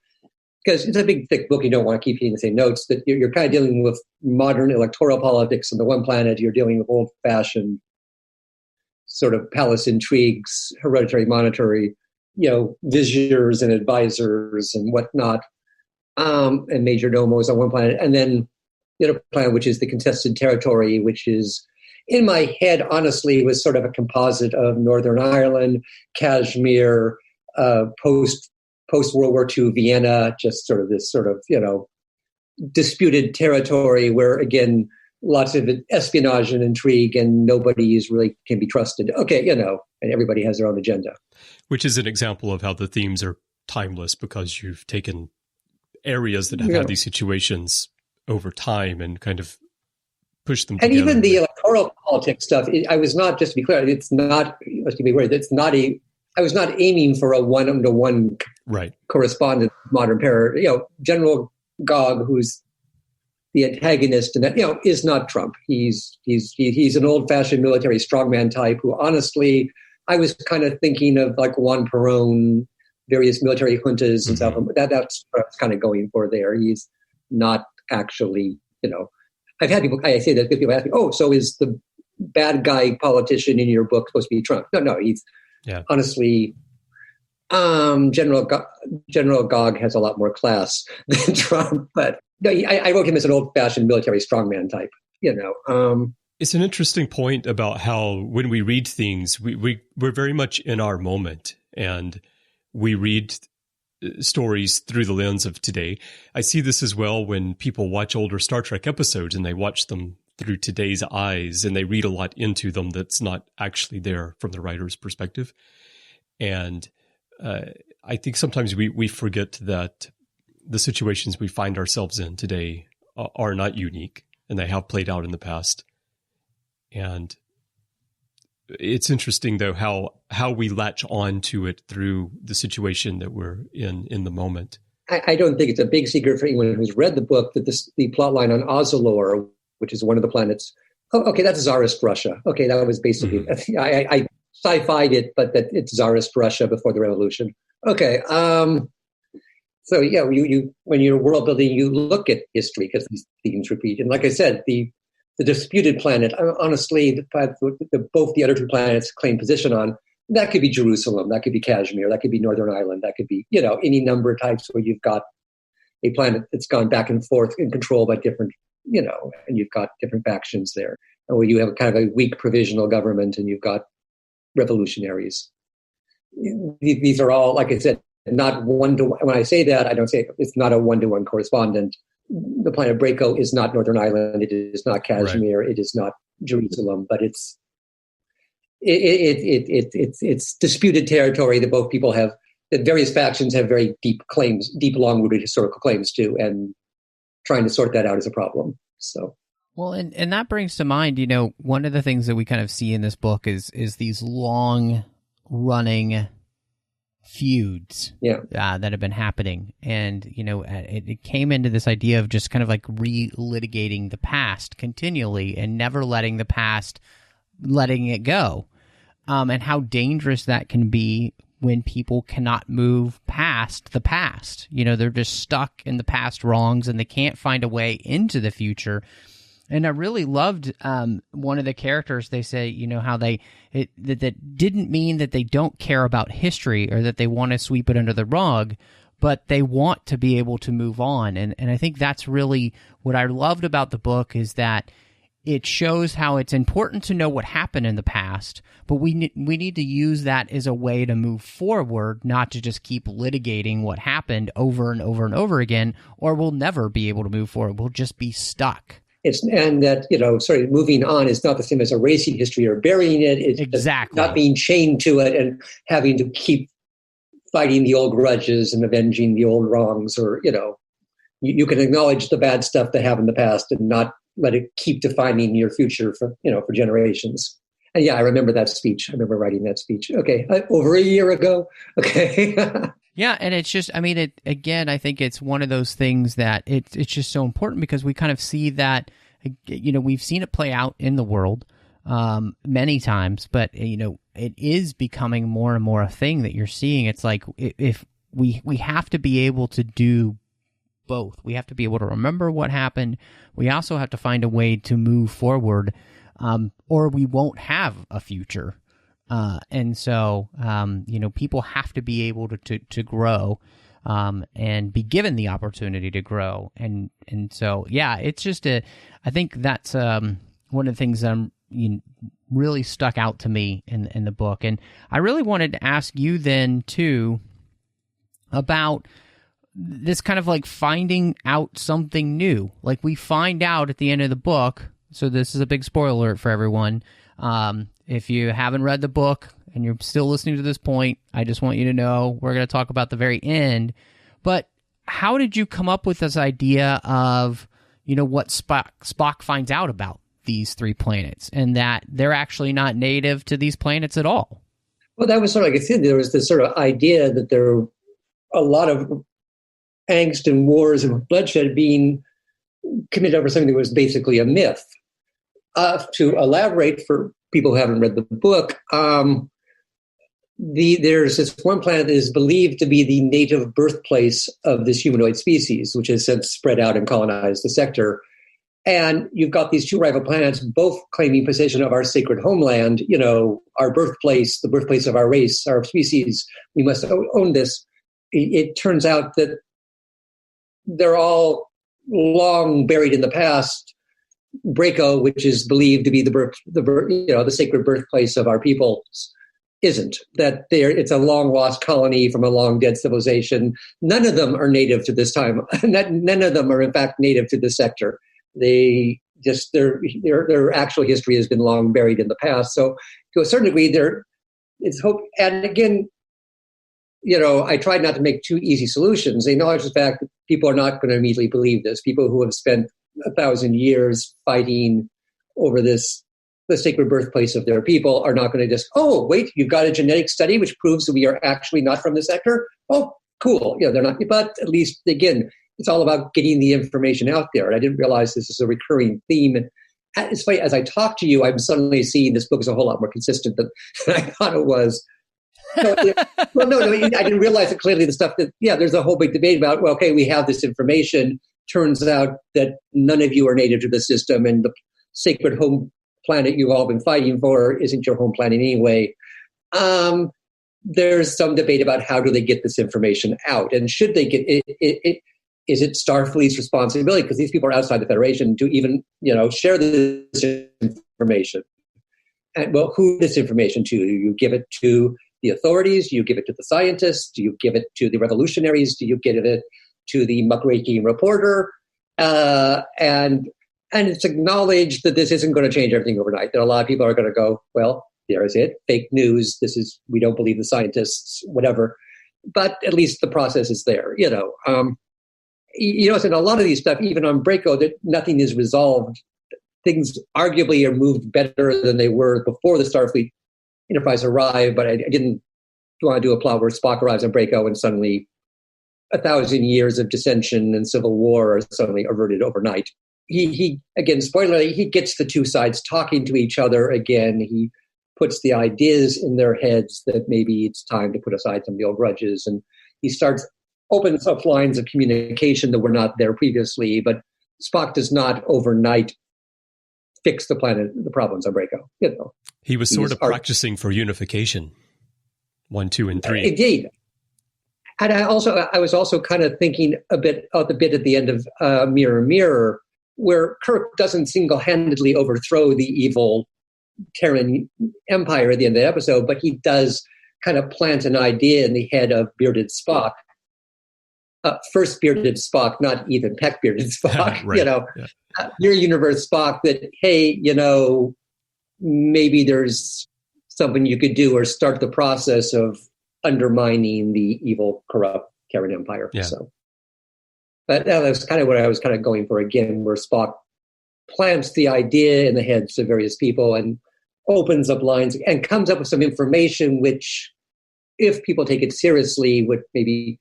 because it's a big, thick book, you don't want to keep hitting the same notes, that you're kind of dealing with modern electoral politics on the one planet, you're dealing with old-fashioned sort of palace intrigues, hereditary monarchy, viziers and advisors and whatnot, and major domos on one planet. And then the other planet, which is the contested territory, which is, in my head, honestly, was sort of a composite of Northern Ireland, Kashmir, post-World War II Vienna, just sort of this sort of, disputed territory where, again, lots of espionage and intrigue, and nobody is really can be trusted. Okay, and everybody has their own agenda. Which is an example of how the themes are timeless, because you've taken areas that have had these situations over time and kind of pushed them together. And even the electoral politics stuff, I was not, just to be clear, it's not, let's be aware, I was not aiming for a one-to-one correspondence with modern para. General Gog, who's the antagonist, and that is not Trump. He's an old-fashioned military strongman type who, honestly, I was kind of thinking of like Juan Perón, various military juntas and stuff. That's what I was kind of going for there. He's not actually, I've had people, I say that people ask me, oh, so is the bad guy politician in your book supposed to be Trump? No, he's honestly, General Gog has a lot more class than Trump, but no, I wrote him as an old-fashioned military strongman type, It's an interesting point about how when we read things, we're very much in our moment, and we read stories through the lens of today. I see this as well when people watch older Star Trek episodes and they watch them through today's eyes, and they read a lot into them that's not actually there from the writer's perspective. And I think sometimes we forget that the situations we find ourselves in today are not unique, and they have played out in the past. And it's interesting, though, how we latch on to it through the situation that we're in the moment. I don't think it's a big secret for anyone who's read the book that the plot line on Ozalor, which is one of the planets, that's Tsarist Russia. Okay, that was basically, I sci-fi'd it, but that it's Tsarist Russia before the revolution. Okay, so you when you're world building, you look at history because these themes repeat. And like I said, the disputed planet, honestly, both the other two planets claim position on, that could be Jerusalem, that could be Kashmir, that could be Northern Ireland, that could be, any number of types where you've got a planet that's gone back and forth and controlled by different, and you've got different factions there. And where you have kind of a weak provisional government and you've got revolutionaries. These are all, like I said, not one-to-one. When I say that, I don't say it's not a one-to-one correspondent. The planet Braco is not Northern Ireland. It is not Kashmir. Right. It is not Jerusalem. But it's disputed territory that both people have. That various factions have very deep claims, deep, long-rooted historical claims to, and trying to sort that out is a problem. So. Well, and that brings to mind, one of the things that we kind of see in this book is these long-running feuds that have been happening. And, it came into this idea of just kind of like re-litigating the past continually and never letting the past, letting it go. And how dangerous that can be when people cannot move past the past. They're just stuck in the past wrongs and they can't find a way into the future. And I really loved one of the characters. They say, how that didn't mean that they don't care about history or that they want to sweep it under the rug, but they want to be able to move on. And I think that's really what I loved about the book, is that it shows how it's important to know what happened in the past, but we need to use that as a way to move forward, not to just keep litigating what happened over and over and over again, or we'll never be able to move forward. We'll just be stuck. Moving on is not the same as erasing history or burying it. It's exactly not being chained to it and having to keep fighting the old grudges and avenging the old wrongs, or, you can acknowledge the bad stuff that happened in the past and not let it keep defining your future for generations. And I remember that speech. I remember writing that speech. Okay. Over a year ago. Okay. Yeah, and it's just, I think it's one of those things that it's just so important, because we kind of see that, we've seen it play out in the world. many times, but it is becoming more and more a thing that you're seeing. It's like if we have to be able to do both. We have to be able to remember what happened. We also have to find a way to move forward, or we won't have a future. And so, people have to be able to grow, and be given the opportunity to grow. And so, yeah, it's just I think that's, one of the things that really stuck out to me in the book. And I really wanted to ask you then too about this kind of like finding out something new. Like we find out at the end of the book. So this is a big spoiler alert for everyone. If you haven't read the book and you're still listening to this point, I just want you to know we're going to talk about the very end. But how did you come up with this idea of, what Spock finds out about these 3 planets and that they're actually not native to these planets at all? Well, that was sort of like I said, there was this sort of idea that there were a lot of angst and wars and bloodshed being committed over something that was basically a myth. To elaborate for people who haven't read the book, there's this one planet that is believed to be the native birthplace of this humanoid species, which has since spread out and colonized the sector. And you've got these 2 rival planets, both claiming possession of our sacred homeland, our birthplace, the birthplace of our race, our species. We must own this. It turns out that they're all long buried in the past. Braco, which is believed to be the sacred birthplace of our people, isn't. That it's a long lost colony from a long dead civilization. None of them are native to this time. None of them are in fact native to this sector. They just their actual history has been long buried in the past. So to a certain degree, it's hope. And again, I tried not to make too easy solutions. They acknowledge the fact that people are not going to immediately believe this. People who have spent 1,000 years fighting over the sacred birthplace of their people are not going to just, oh, wait, you've got a genetic study which proves that we are actually not from the sector? Oh, cool. They're not. But at least, again, it's all about getting the information out there. And I didn't realize this is a recurring theme. And it's funny, as I talk to you, I'm suddenly seeing this book is a whole lot more consistent than I thought it was. No, I didn't realize it clearly. The stuff that, there's a whole big debate about, well, okay, we have this information. Turns out that none of you are native to the system, and the sacred home planet you've all been fighting for isn't your home planet anyway. There's some debate about how do they get this information out, and should they get it? Is it Starfleet's responsibility, because these people are outside the Federation, to even share this information? And well, who this information to? You give it to the authorities? Do you give it to the scientists? Do you give it to the revolutionaries? Do you give it to the muckraking reporter? And it's acknowledged that this isn't going to change everything overnight. That a lot of people are going to go, well, there is it, fake news. We don't believe the scientists, whatever. But at least the process is there, and a lot of these stuff, even on Braco, that nothing is resolved. Things arguably are moved better than they were before the Starfleet Enterprise arrived, but I didn't want to do a plot where Spock arrives on Braco and suddenly 1,000 years of dissension and civil war are suddenly averted overnight. He again, spoiler, he gets the 2 sides talking to each other again. He puts the ideas in their heads that maybe it's time to put aside some of the old grudges, and he opens up lines of communication that were not there previously. But Spock does not overnight fix the problems on Braco. He was sort of practicing for unification, 1, 2, and 3. Indeed. And I was also kind of thinking a bit at the end of Mirror, Mirror, where Kirk doesn't single-handedly overthrow the evil Terran Empire at the end of the episode, but he does kind of plant an idea in the head of Bearded Spock. First Bearded Spock, not even Peck Bearded Spock, right. Your universe Spock, that, hey, maybe there's something you could do or start the process of undermining the evil, corrupt Terran Empire. Yeah. So, but that was kind of what I was kind of going for again, where Spock plants the idea in the heads of various people and opens up lines and comes up with some information which, if people take it seriously, would maybe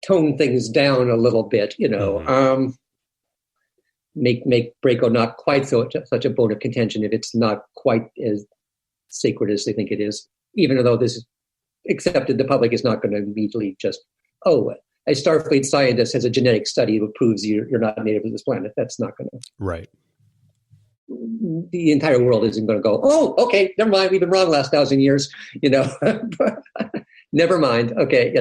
tone things down a little bit, make Braco not quite such a bone of contention if it's not quite as sacred as they think it is, even though this is accepted, the public is not going to immediately just, oh, a Starfleet scientist has a genetic study that proves you're not native to this planet. That's not going to. Right. The entire world isn't going to go, oh, okay, never mind. We've been wrong last 1,000 years, never mind. Okay,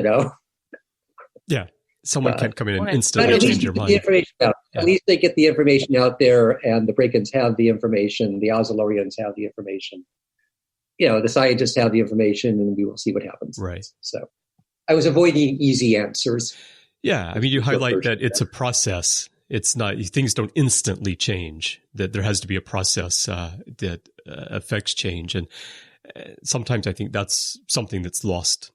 Yeah. Someone can't come in and instantly change your mind. The information out. Yeah. At least they get the information out there, and the Bracans have the information. The Ozolorians have the information. The scientists have the information, and we will see what happens. Right. So I was avoiding easy answers. Yeah. I mean, you highlight that it's a process. It's not, things don't instantly change, that there has to be a process that affects change. And sometimes I think that's something that's lost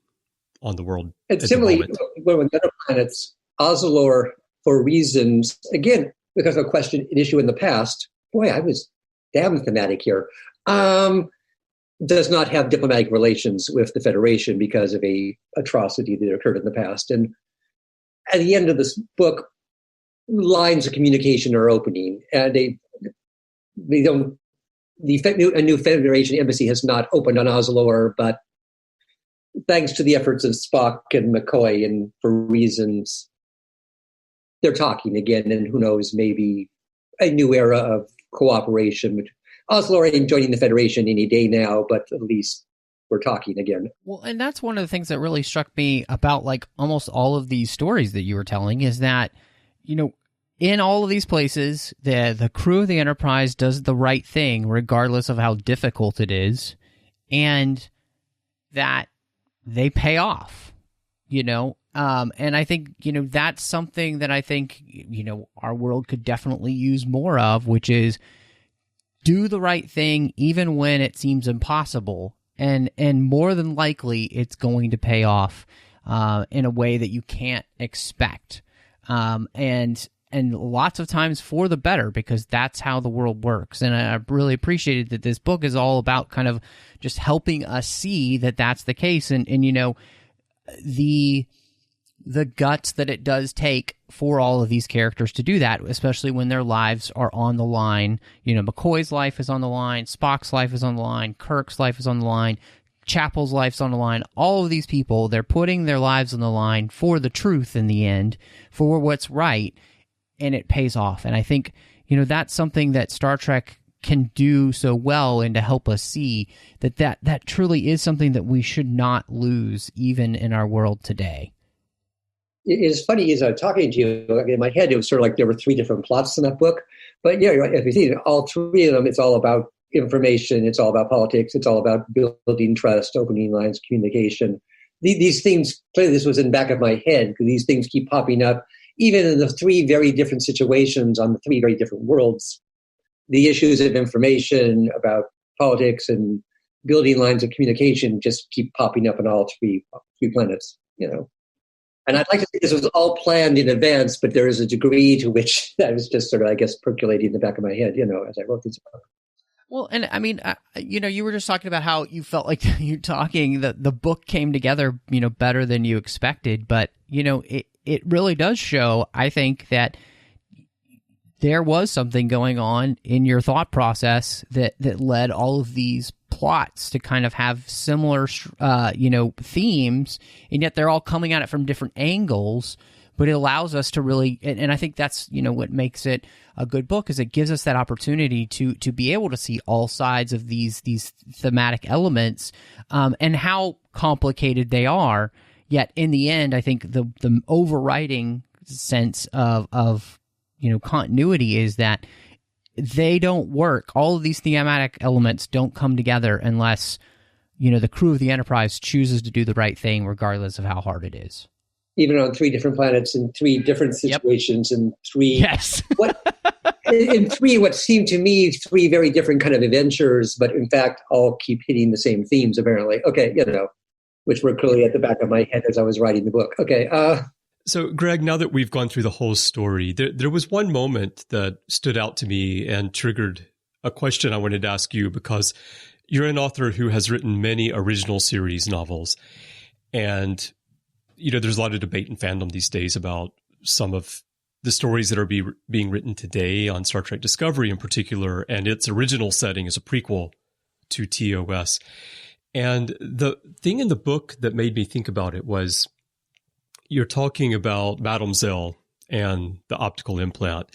on the world. And similarly, with other planets, Ozolor, for reasons, again, because of an issue in the past, boy, I was damn thematic here, does not have diplomatic relations with the Federation because of a atrocity that occurred in the past. And at the end of this book, lines of communication are opening, and a new Federation embassy has not opened on Ozolor, but thanks to the efforts of Spock and McCoy, and for reasons, they're talking again, and who knows, maybe a new era of cooperation. Ozolor ain't joining the Federation any day now, but at least we're talking again. Well, and that's one of the things that really struck me about almost all of these stories that you were telling, is that, in all of these places, the crew of the Enterprise does the right thing, regardless of how difficult it is, and that they pay off, and I think, that's something that I think, our world could definitely use more of, which is do the right thing even when it seems impossible, and more than likely it's going to pay off in a way that you can't expect, and lots of times for the better, because that's how the world works. And I really appreciated that this book is all about kind of just helping us see that that's the case, and the guts that it does take for all of these characters to do that, especially when their lives are on the line. McCoy's life is on the line, Spock's life is on the line, Kirk's life is on the line, Chapel's life's on the line. All of these people, they're putting their lives on the line for the truth in the end, for what's right, and it pays off. And I think, that's something that Star Trek can do so well, and to help us see that truly is something that we should not lose, even in our world today. It's funny, as I was talking to you, in my head, it was sort of like there were 3 different plots in that book. But yeah, as we see, all 3 of them, it's all about information, it's all about politics, it's all about building trust, opening lines of communication. These things, clearly this was in the back of my head, because these things keep popping up, even in the 3 very different situations on the 3 very different worlds. The issues of information, about politics, and building lines of communication just keep popping up on all three planets, And I'd like to think this was all planned in advance, but there is a degree to which that was just sort of, I guess, percolating in the back of my head, as I wrote this book. Well, and I mean, you were just talking about how you felt like the book came together, better than you expected. But, it really does show, I think, that there was something going on in your thought process that led all of these plots to kind of have similar, themes, and yet they're all coming at it from different angles. But it allows us to really, and I think that's, what makes it a good book, is it gives us that opportunity to be able to see all sides of these thematic elements, and how complicated they are. Yet in the end, I think the overriding sense of continuity is that they don't work. All of these thematic elements don't come together unless, the crew of the Enterprise chooses to do the right thing, regardless of how hard it is. Even on 3 different planets, in 3 different situations, and 3 yes, in 3 what seemed to me 3 very different kind of adventures, but in fact all keep hitting the same themes apparently. Okay, which were clearly at the back of my head as I was writing the book. Okay. So, Greg, now that we've gone through the whole story, there was one moment that stood out to me and triggered a question I wanted to ask you, because you're an author who has written many original series novels. And, there's a lot of debate in fandom these days about some of the stories that are being written today on Star Trek Discovery in particular, and its original setting is a prequel to TOS. And the thing in the book that made me think about it was you're talking about Madame Zell and the optical implant.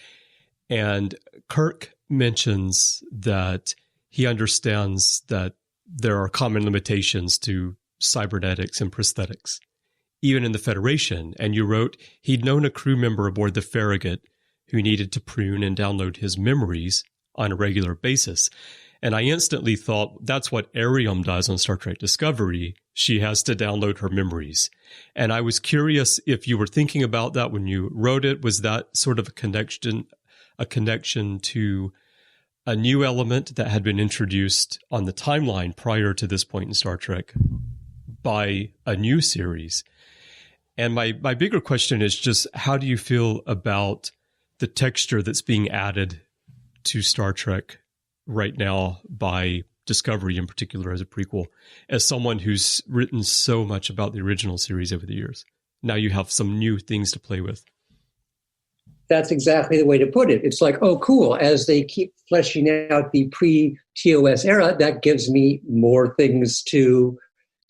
And Kirk mentions that he understands that there are common limitations to cybernetics and prosthetics, even in the Federation. And you wrote he'd known a crew member aboard the Farragut who needed to prune and download his memories on a regular basis. And I instantly thought that's what Ariam does on Star Trek Discovery. She has to download her memories. And I was curious if you were thinking about that when you wrote it. Was that sort of a connection to a new element that had been introduced on the timeline prior to this point in Star Trek by a new series? And my bigger question is just, how do you feel about the texture that's being added to Star Trek right now by Discovery in particular as a prequel, as someone who's written so much about the original series over the years? Now you have some new things to play with. That's exactly the way to put it. It's like, oh, cool. As they keep fleshing out the pre-TOS era, that gives me more things to,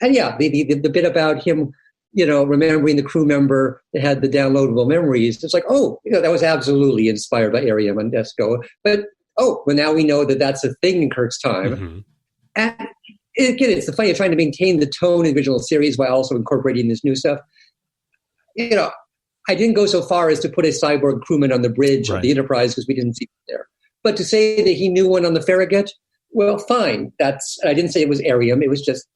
and yeah, the bit about him, remembering the crew member that had the downloadable memories. It's like, oh, that was absolutely inspired by Ariam and Desco. But well, now we know that that's a thing in Kirk's time. Mm-hmm. And again, it's the funny, trying to maintain the tone of the original series while also incorporating this new stuff. I didn't go so far as to put a cyborg crewman on the bridge of the Enterprise because we didn't see it there. But to say that he knew one on the Farragut, well, fine. I didn't say it was Ariam. It was just,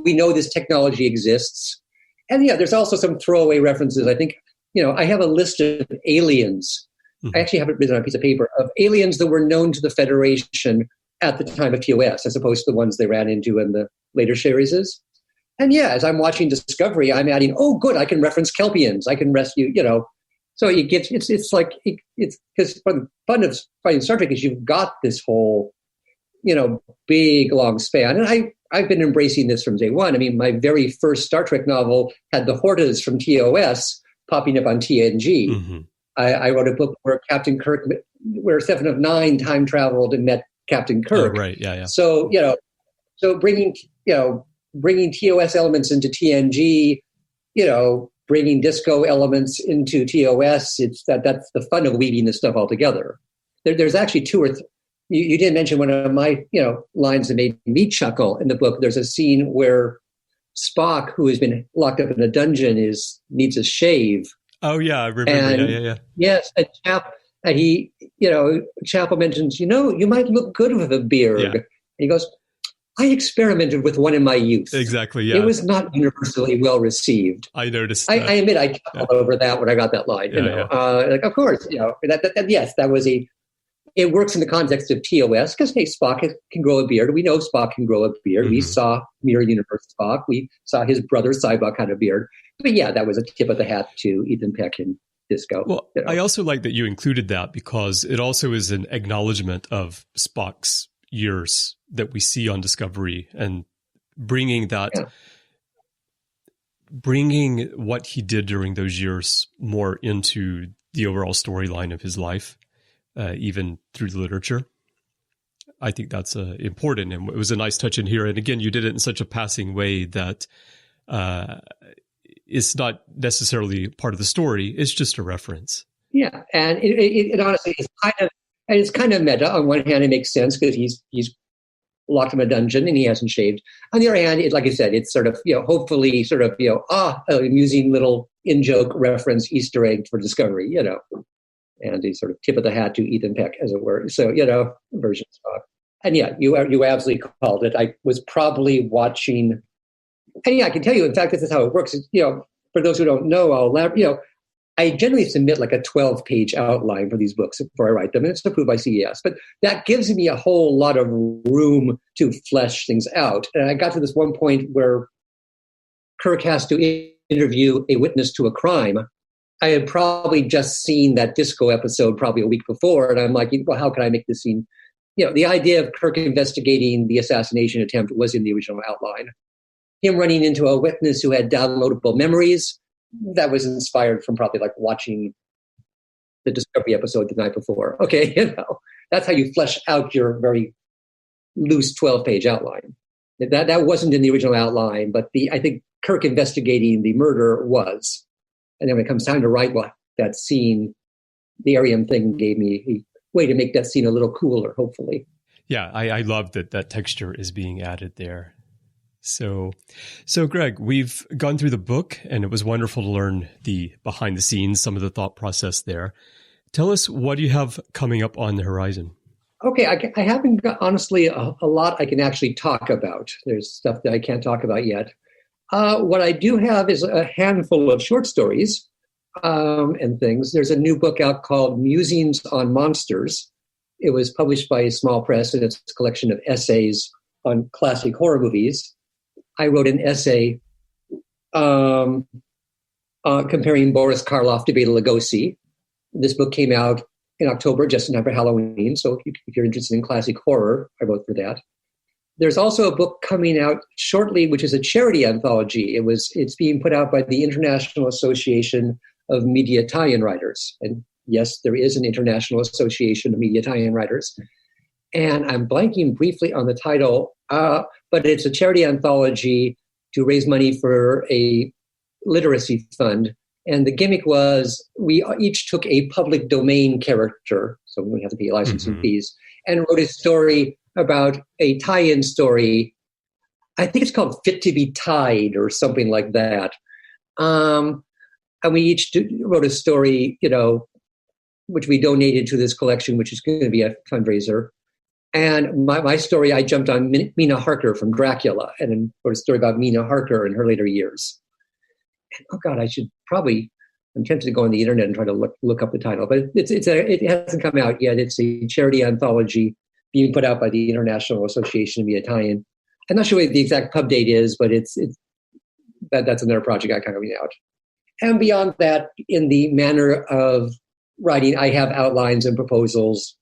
we know this technology exists. And yeah, there's also some throwaway references. I think, I have a list of aliens. I actually have it written on a piece of paper of aliens that were known to the Federation at the time of TOS, as opposed to the ones they ran into in the later series. And yeah, as I'm watching Discovery, I'm adding, oh, good, I can reference Kelpians. I can rescue, So you get, it's because the fun of fighting Star Trek is you've got this whole, big, long span. And I've been embracing this from day one. I mean, my very first Star Trek novel had the Hortas from TOS popping up on TNG. Mm-hmm. I wrote a book where Captain Kirk, where Seven of Nine time traveled and met Captain Kirk. Oh, right, yeah. So, so bringing TOS elements into TNG, bringing disco elements into TOS, that's the fun of weaving this stuff all together. There's actually two or three. You didn't mention one of my, lines that made me chuckle in the book. There's a scene where Spock, who has been locked up in a dungeon, needs a shave. Oh yeah, I remember. Yeah. Yes, Chapel mentions, you might look good with a beard. Yeah. And he goes, I experimented with one in my youth. Exactly, yeah. It was not universally well received. I noticed that. I admit I chuckled over that when I got that line. Like, of course, yes, that was it works in the context of TOS because, hey, Spock can grow a beard. We know Spock can grow a beard. Mm-hmm. We saw Mirror Universe Spock. We saw his brother Sybok had a beard. But yeah, that was a tip of the hat to Ethan Peck and Disco. Well, I also like that you included that because it also is an acknowledgement of Spock's years that we see on Discovery and bringing what he did during those years more into the overall storyline of his life. Even through the literature. I think that's important, and it was a nice touch in here. And again, you did it in such a passing way that it's not necessarily part of the story. It's just a reference. Yeah, and it honestly is kind of meta. On one hand, it makes sense because he's locked in a dungeon and he hasn't shaved. On the other hand, like I said, it's sort of hopefully sort of amusing little in-joke reference Easter egg for Discovery. And a sort of tip of the hat to Ethan Peck, as it were. So, version Spock. And yeah, you absolutely called it. I was probably watching, and yeah, I can tell you, in fact, this is how it works. For those who don't know, I generally submit like a 12-page outline for these books before I write them, and it's approved by CES. But that gives me a whole lot of room to flesh things out. And I got to this one point where Kirk has to interview a witness to a crime. I had probably just seen that disco episode probably a week before, and I'm like, well, how can I make this scene? The idea of Kirk investigating the assassination attempt was in the original outline. Him running into a witness who had downloadable memories, that was inspired from probably like watching the Discovery episode the night before. Okay, that's how you flesh out your very loose 12-page outline. That wasn't in the original outline, but I think Kirk investigating the murder was. And then when it comes time to write that scene, the Arium thing gave me a way to make that scene a little cooler, hopefully. Yeah, I love that texture is being added there. So Greg, we've gone through the book, and it was wonderful to learn the behind the scenes, some of the thought process there. Tell us, what do you have coming up on the horizon? Okay, I haven't got, honestly, a lot I can actually talk about. There's stuff that I can't talk about yet. What I do have is a handful of short stories and things. There's a new book out called Musings on Monsters. It was published by a small press, and it's a collection of essays on classic horror movies. I wrote an essay comparing Boris Karloff to Bela Lugosi. This book came out in October, just in time for Halloween. So if you're interested in classic horror, I wrote for that. There's also a book coming out shortly, which is a charity anthology. It's being put out by the International Association of Media Tie-in Writers. And yes, there is an International Association of Media Tie-in Writers. And I'm blanking briefly on the title, but it's a charity anthology to raise money for a literacy fund. And the gimmick was we each took a public domain character, so we have to pay licensing fees, and wrote a story about a tie-in story. I think it's called Fit to be Tied or something like that. And we each wrote a story, which we donated to this collection, which is going to be a fundraiser. And my story, I jumped on Mina Harker from Dracula and then wrote a story about Mina Harker in her later years. And, oh God, I'm tempted to go on the internet and try to look up the title, but it hasn't come out yet. It's a charity anthology being put out by the International Association of Media Tie-in. I'm not sure what the exact pub date is, but that's another project I coming out. And beyond that, in the manner of writing, I have outlines and proposals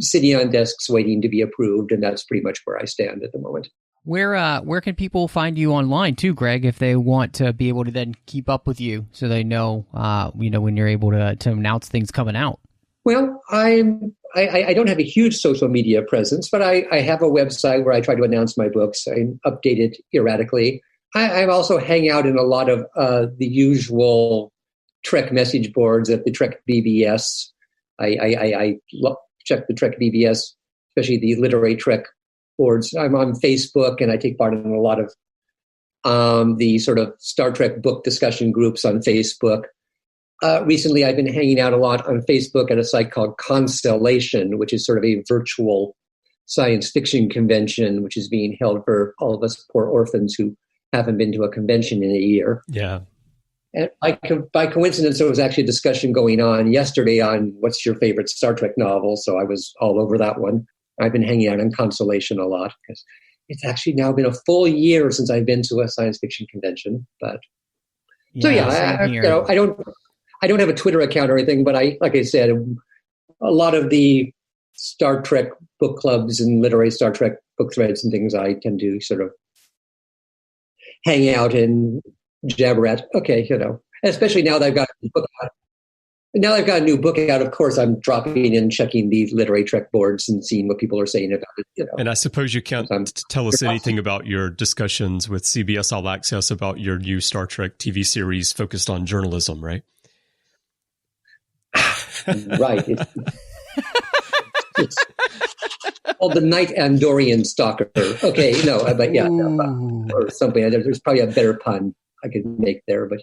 sitting on desks waiting to be approved, and that's pretty much where I stand at the moment. Where can people find you online too, Greg, if they want to be able to then keep up with you so they know, when you're able to announce things coming out? Well, I don't have a huge social media presence, but I have a website where I try to announce my books. I update it erratically. I also hang out in a lot of the usual Trek message boards at the Trek BBS. I check the Trek BBS, especially the literary Trek boards. I'm on Facebook, and I take part in a lot of the sort of Star Trek book discussion groups on Facebook. Recently, I've been hanging out a lot on Facebook at a site called Constellation, which is sort of a virtual science fiction convention, which is being held for all of us poor orphans who haven't been to a convention in a year. Yeah. And by coincidence, there was actually a discussion going on yesterday on what's your favorite Star Trek novel. So I was all over that one. I've been hanging out on Constellation a lot because it's actually now been a full year since I've been to a science fiction convention. But I don't have a Twitter account or anything, but like I said, a lot of the Star Trek book clubs and literary Star Trek book threads and things, I tend to sort of hang out and jabber at. Okay, especially now that I've got a book out. Now I've got a new book out. Of course, I'm dropping in, checking the literary Trek boards and seeing what people are saying about it. And I suppose you can't tell us anything about your discussions with CBS All Access about your new Star Trek TV series focused on journalism, right? Right. It's called The Night Andorian Stalker. Okay, but yeah, or something. There's probably a better pun I could make there, but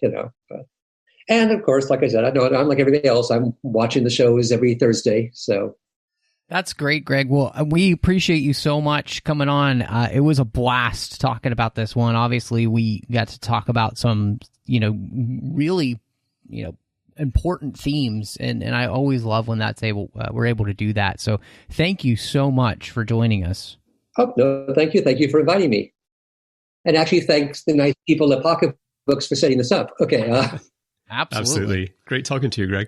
and of course, like I said, I'm like everybody else. I'm watching the shows every Thursday. So that's great, Greg. Well, we appreciate you so much coming on. It was a blast talking about this one. Obviously, we got to talk about some, really, important themes, and I always love when we're able to do that. So thank you so much for joining us. Oh no, thank you for inviting me, and actually thanks the nice people at Pocket Books for setting this up. Okay. Absolutely. Great talking to you, Greg.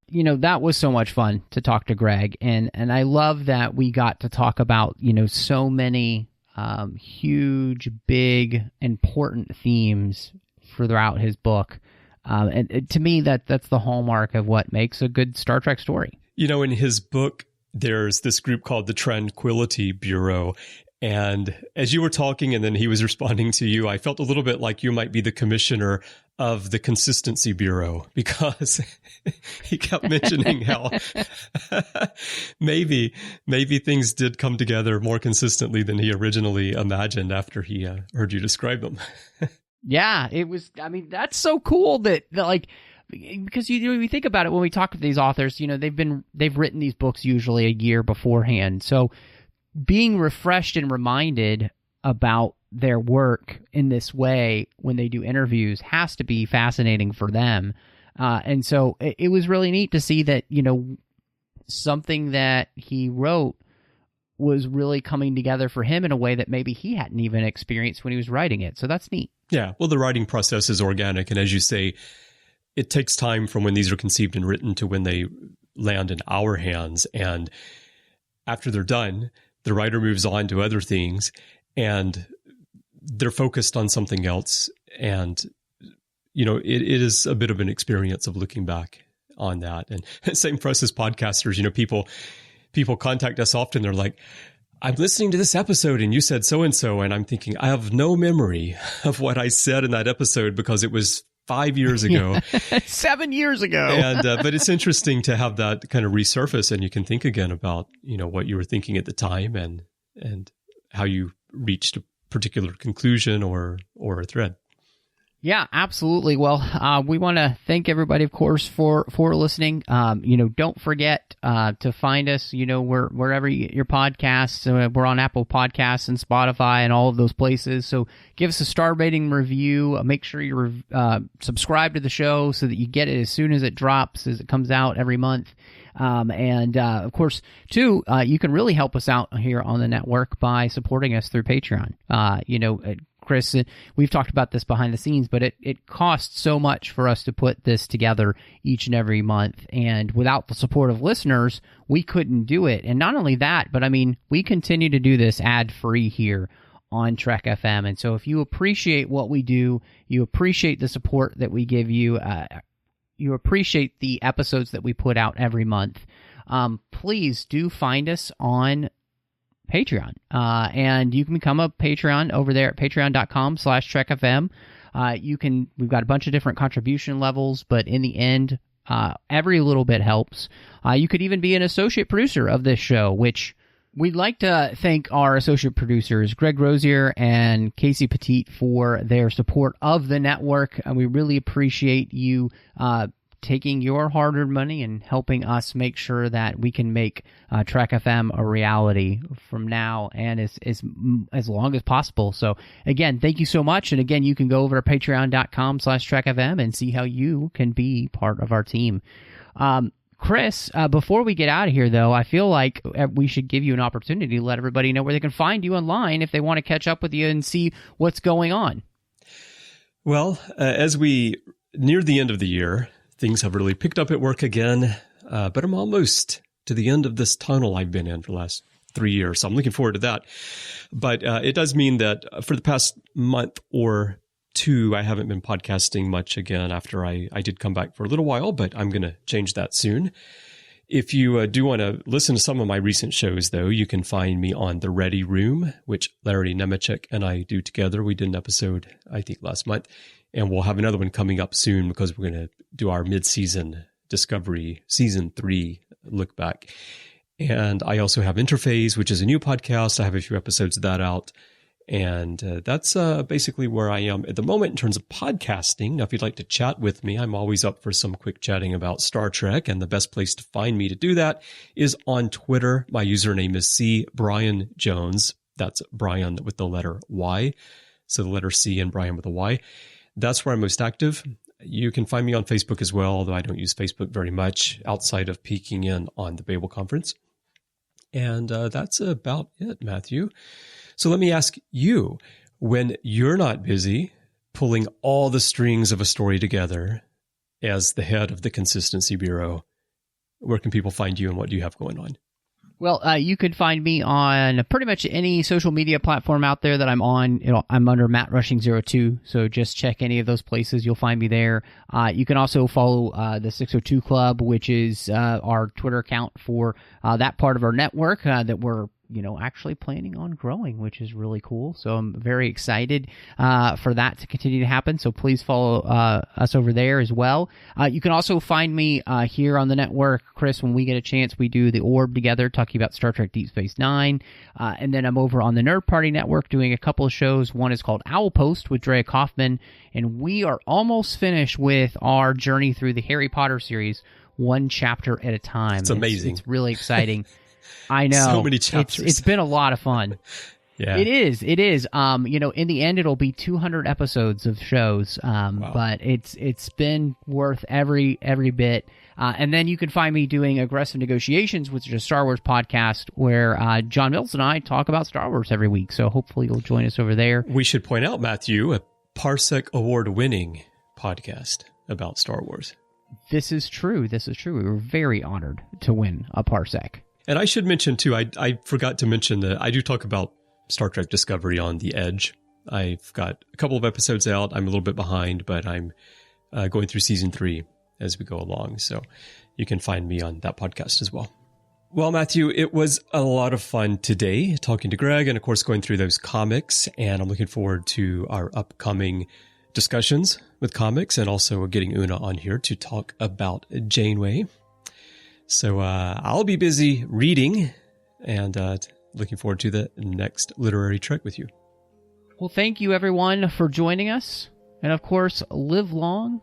That was so much fun to talk to Greg, and I love that we got to talk about, so many huge, big, important themes throughout his book. And to me, that's the hallmark of what makes a good Star Trek story. In his book, there's this group called the Tranquility Bureau. And as you were talking and then he was responding to you, I felt a little bit like you might be the commissioner of the Consistency Bureau, because he kept mentioning how maybe things did come together more consistently than he originally imagined after he heard you describe them. Yeah, it was. I mean, that's so cool that like, because you think about it when we talk to these authors, they've written these books usually a year beforehand. So being refreshed and reminded about their work in this way when they do interviews has to be fascinating for them. And so it was really neat to see that, something that he wrote was really coming together for him in a way that maybe he hadn't even experienced when he was writing it. So that's neat. Yeah. Well, the writing process is organic. And as you say, it takes time from when these are conceived and written to when they land in our hands. And after they're done, the writer moves on to other things and they're focused on something else. And, it is a bit of an experience of looking back on that. And same for us as podcasters, people contact us often. They're like, I'm listening to this episode and you said so-and-so. And I'm thinking, I have no memory of what I said in that episode because it was 5 years ago. 7 years ago. And, but it's interesting to have that kind of resurface and you can think again about, what you were thinking at the time and how you reached a particular conclusion or a thread. Yeah, absolutely. Well, we want to thank everybody, of course, for listening. Don't forget to find us, wherever you get your podcasts. We're on Apple Podcasts and Spotify and all of those places. So give us a star rating review. Make sure you're subscribed to the show so that you get it as soon as it drops, as it comes out every month. Of course, too, you can really help us out here on the network by supporting us through Patreon. Chris, we've talked about this behind the scenes, but it costs so much for us to put this together each and every month. And without the support of listeners, we couldn't do it. And not only that, but we continue to do this ad-free here on Trek FM. And so if you appreciate what we do, you appreciate the support that we give you, you appreciate the episodes that we put out every month, please do find us on Patreon. And you can become a Patreon over there at patreon.com/TrekFM. We've got a bunch of different contribution levels, but in the end, every little bit helps. You could even be an associate producer of this show, which we'd like to thank our associate producers, Greg Rosier and Casey Petit, for their support of the network. And we really appreciate you taking your hard-earned money and helping us make sure that we can make Trek FM a reality from now and as long as possible. So again, thank you so much. And again, you can go over to patreon.com/TrekFM and see how you can be part of our team. Chris, before we get out of here, though, I feel like we should give you an opportunity to let everybody know where they can find you online if they want to catch up with you and see what's going on. Well, as we near the end of the year, things have really picked up at work again, but I'm almost to the end of this tunnel I've been in for the last 3 years, so I'm looking forward to that. But it does mean that for the past month or two, I haven't been podcasting much again after I did come back for a little while, but I'm going to change that soon. If you do want to listen to some of my recent shows, though, you can find me on The Ready Room, which Larry Nemechek and I do together. We did an episode, I think, last month. And we'll have another one coming up soon because we're going to do our mid-season Discovery Season 3 look back. And I also have Interphase, which is a new podcast. I have a few episodes of that out. And that's basically where I am at the moment in terms of podcasting. Now, if you'd like to chat with me, I'm always up for some quick chatting about Star Trek. And the best place to find me to do that is on Twitter. My username is CBryanJones. That's Bryan with the letter Y. So the letter C and Bryan with a Y. That's where I'm most active. You can find me on Facebook as well, although I don't use Facebook very much outside of peeking in on the Babel Conference. And that's about it, Matthew. So let me ask you, when you're not busy pulling all the strings of a story together as the head of the Consistency Bureau, where can people find you and what do you have going on? Well, you could find me on pretty much any social media platform out there that I'm on. I'm under Matt Rushing 02, so just check any of those places. You'll find me there. You can also follow the 602 Club, which is our Twitter account for that part of our network that we're actually planning on growing, which is really cool. So I'm very excited for that to continue to happen. So please follow us over there as well. You can also find me here on the network, Chris. When we get a chance, we do the Orb together, talking about Star Trek Deep Space Nine. And then I'm over on the Nerd Party Network doing a couple of shows. One is called Owl Post with Drea Kaufman. And we are almost finished with our journey through the Harry Potter series, one chapter at a time. It's amazing. It's really exciting. I know. So many chapters. It's been a lot of fun. Yeah. It is. In the end, it'll be 200 episodes of shows. Wow. But it's been worth every bit. And then you can find me doing Aggressive Negotiations, which is a Star Wars podcast where John Mills and I talk about Star Wars every week. So hopefully you'll join us over there. We should point out, Matthew, a Parsec Award-winning podcast about Star Wars. This is true. We were very honored to win a Parsec. And I should mention, too, I forgot to mention that I do talk about Star Trek Discovery on The Edge. I've got a couple of episodes out. I'm a little bit behind, but I'm going through season 3 as we go along. So you can find me on that podcast as well. Well, Matthew, it was a lot of fun today talking to Greg and, of course, going through those comics. And I'm looking forward to our upcoming discussions with comics and also getting Una on here to talk about Janeway. So I'll be busy reading and looking forward to the next literary trek with you. Well, thank you, everyone, for joining us. And, of course, live long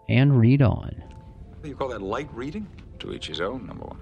and read on. You call that light reading? To each his own, number one.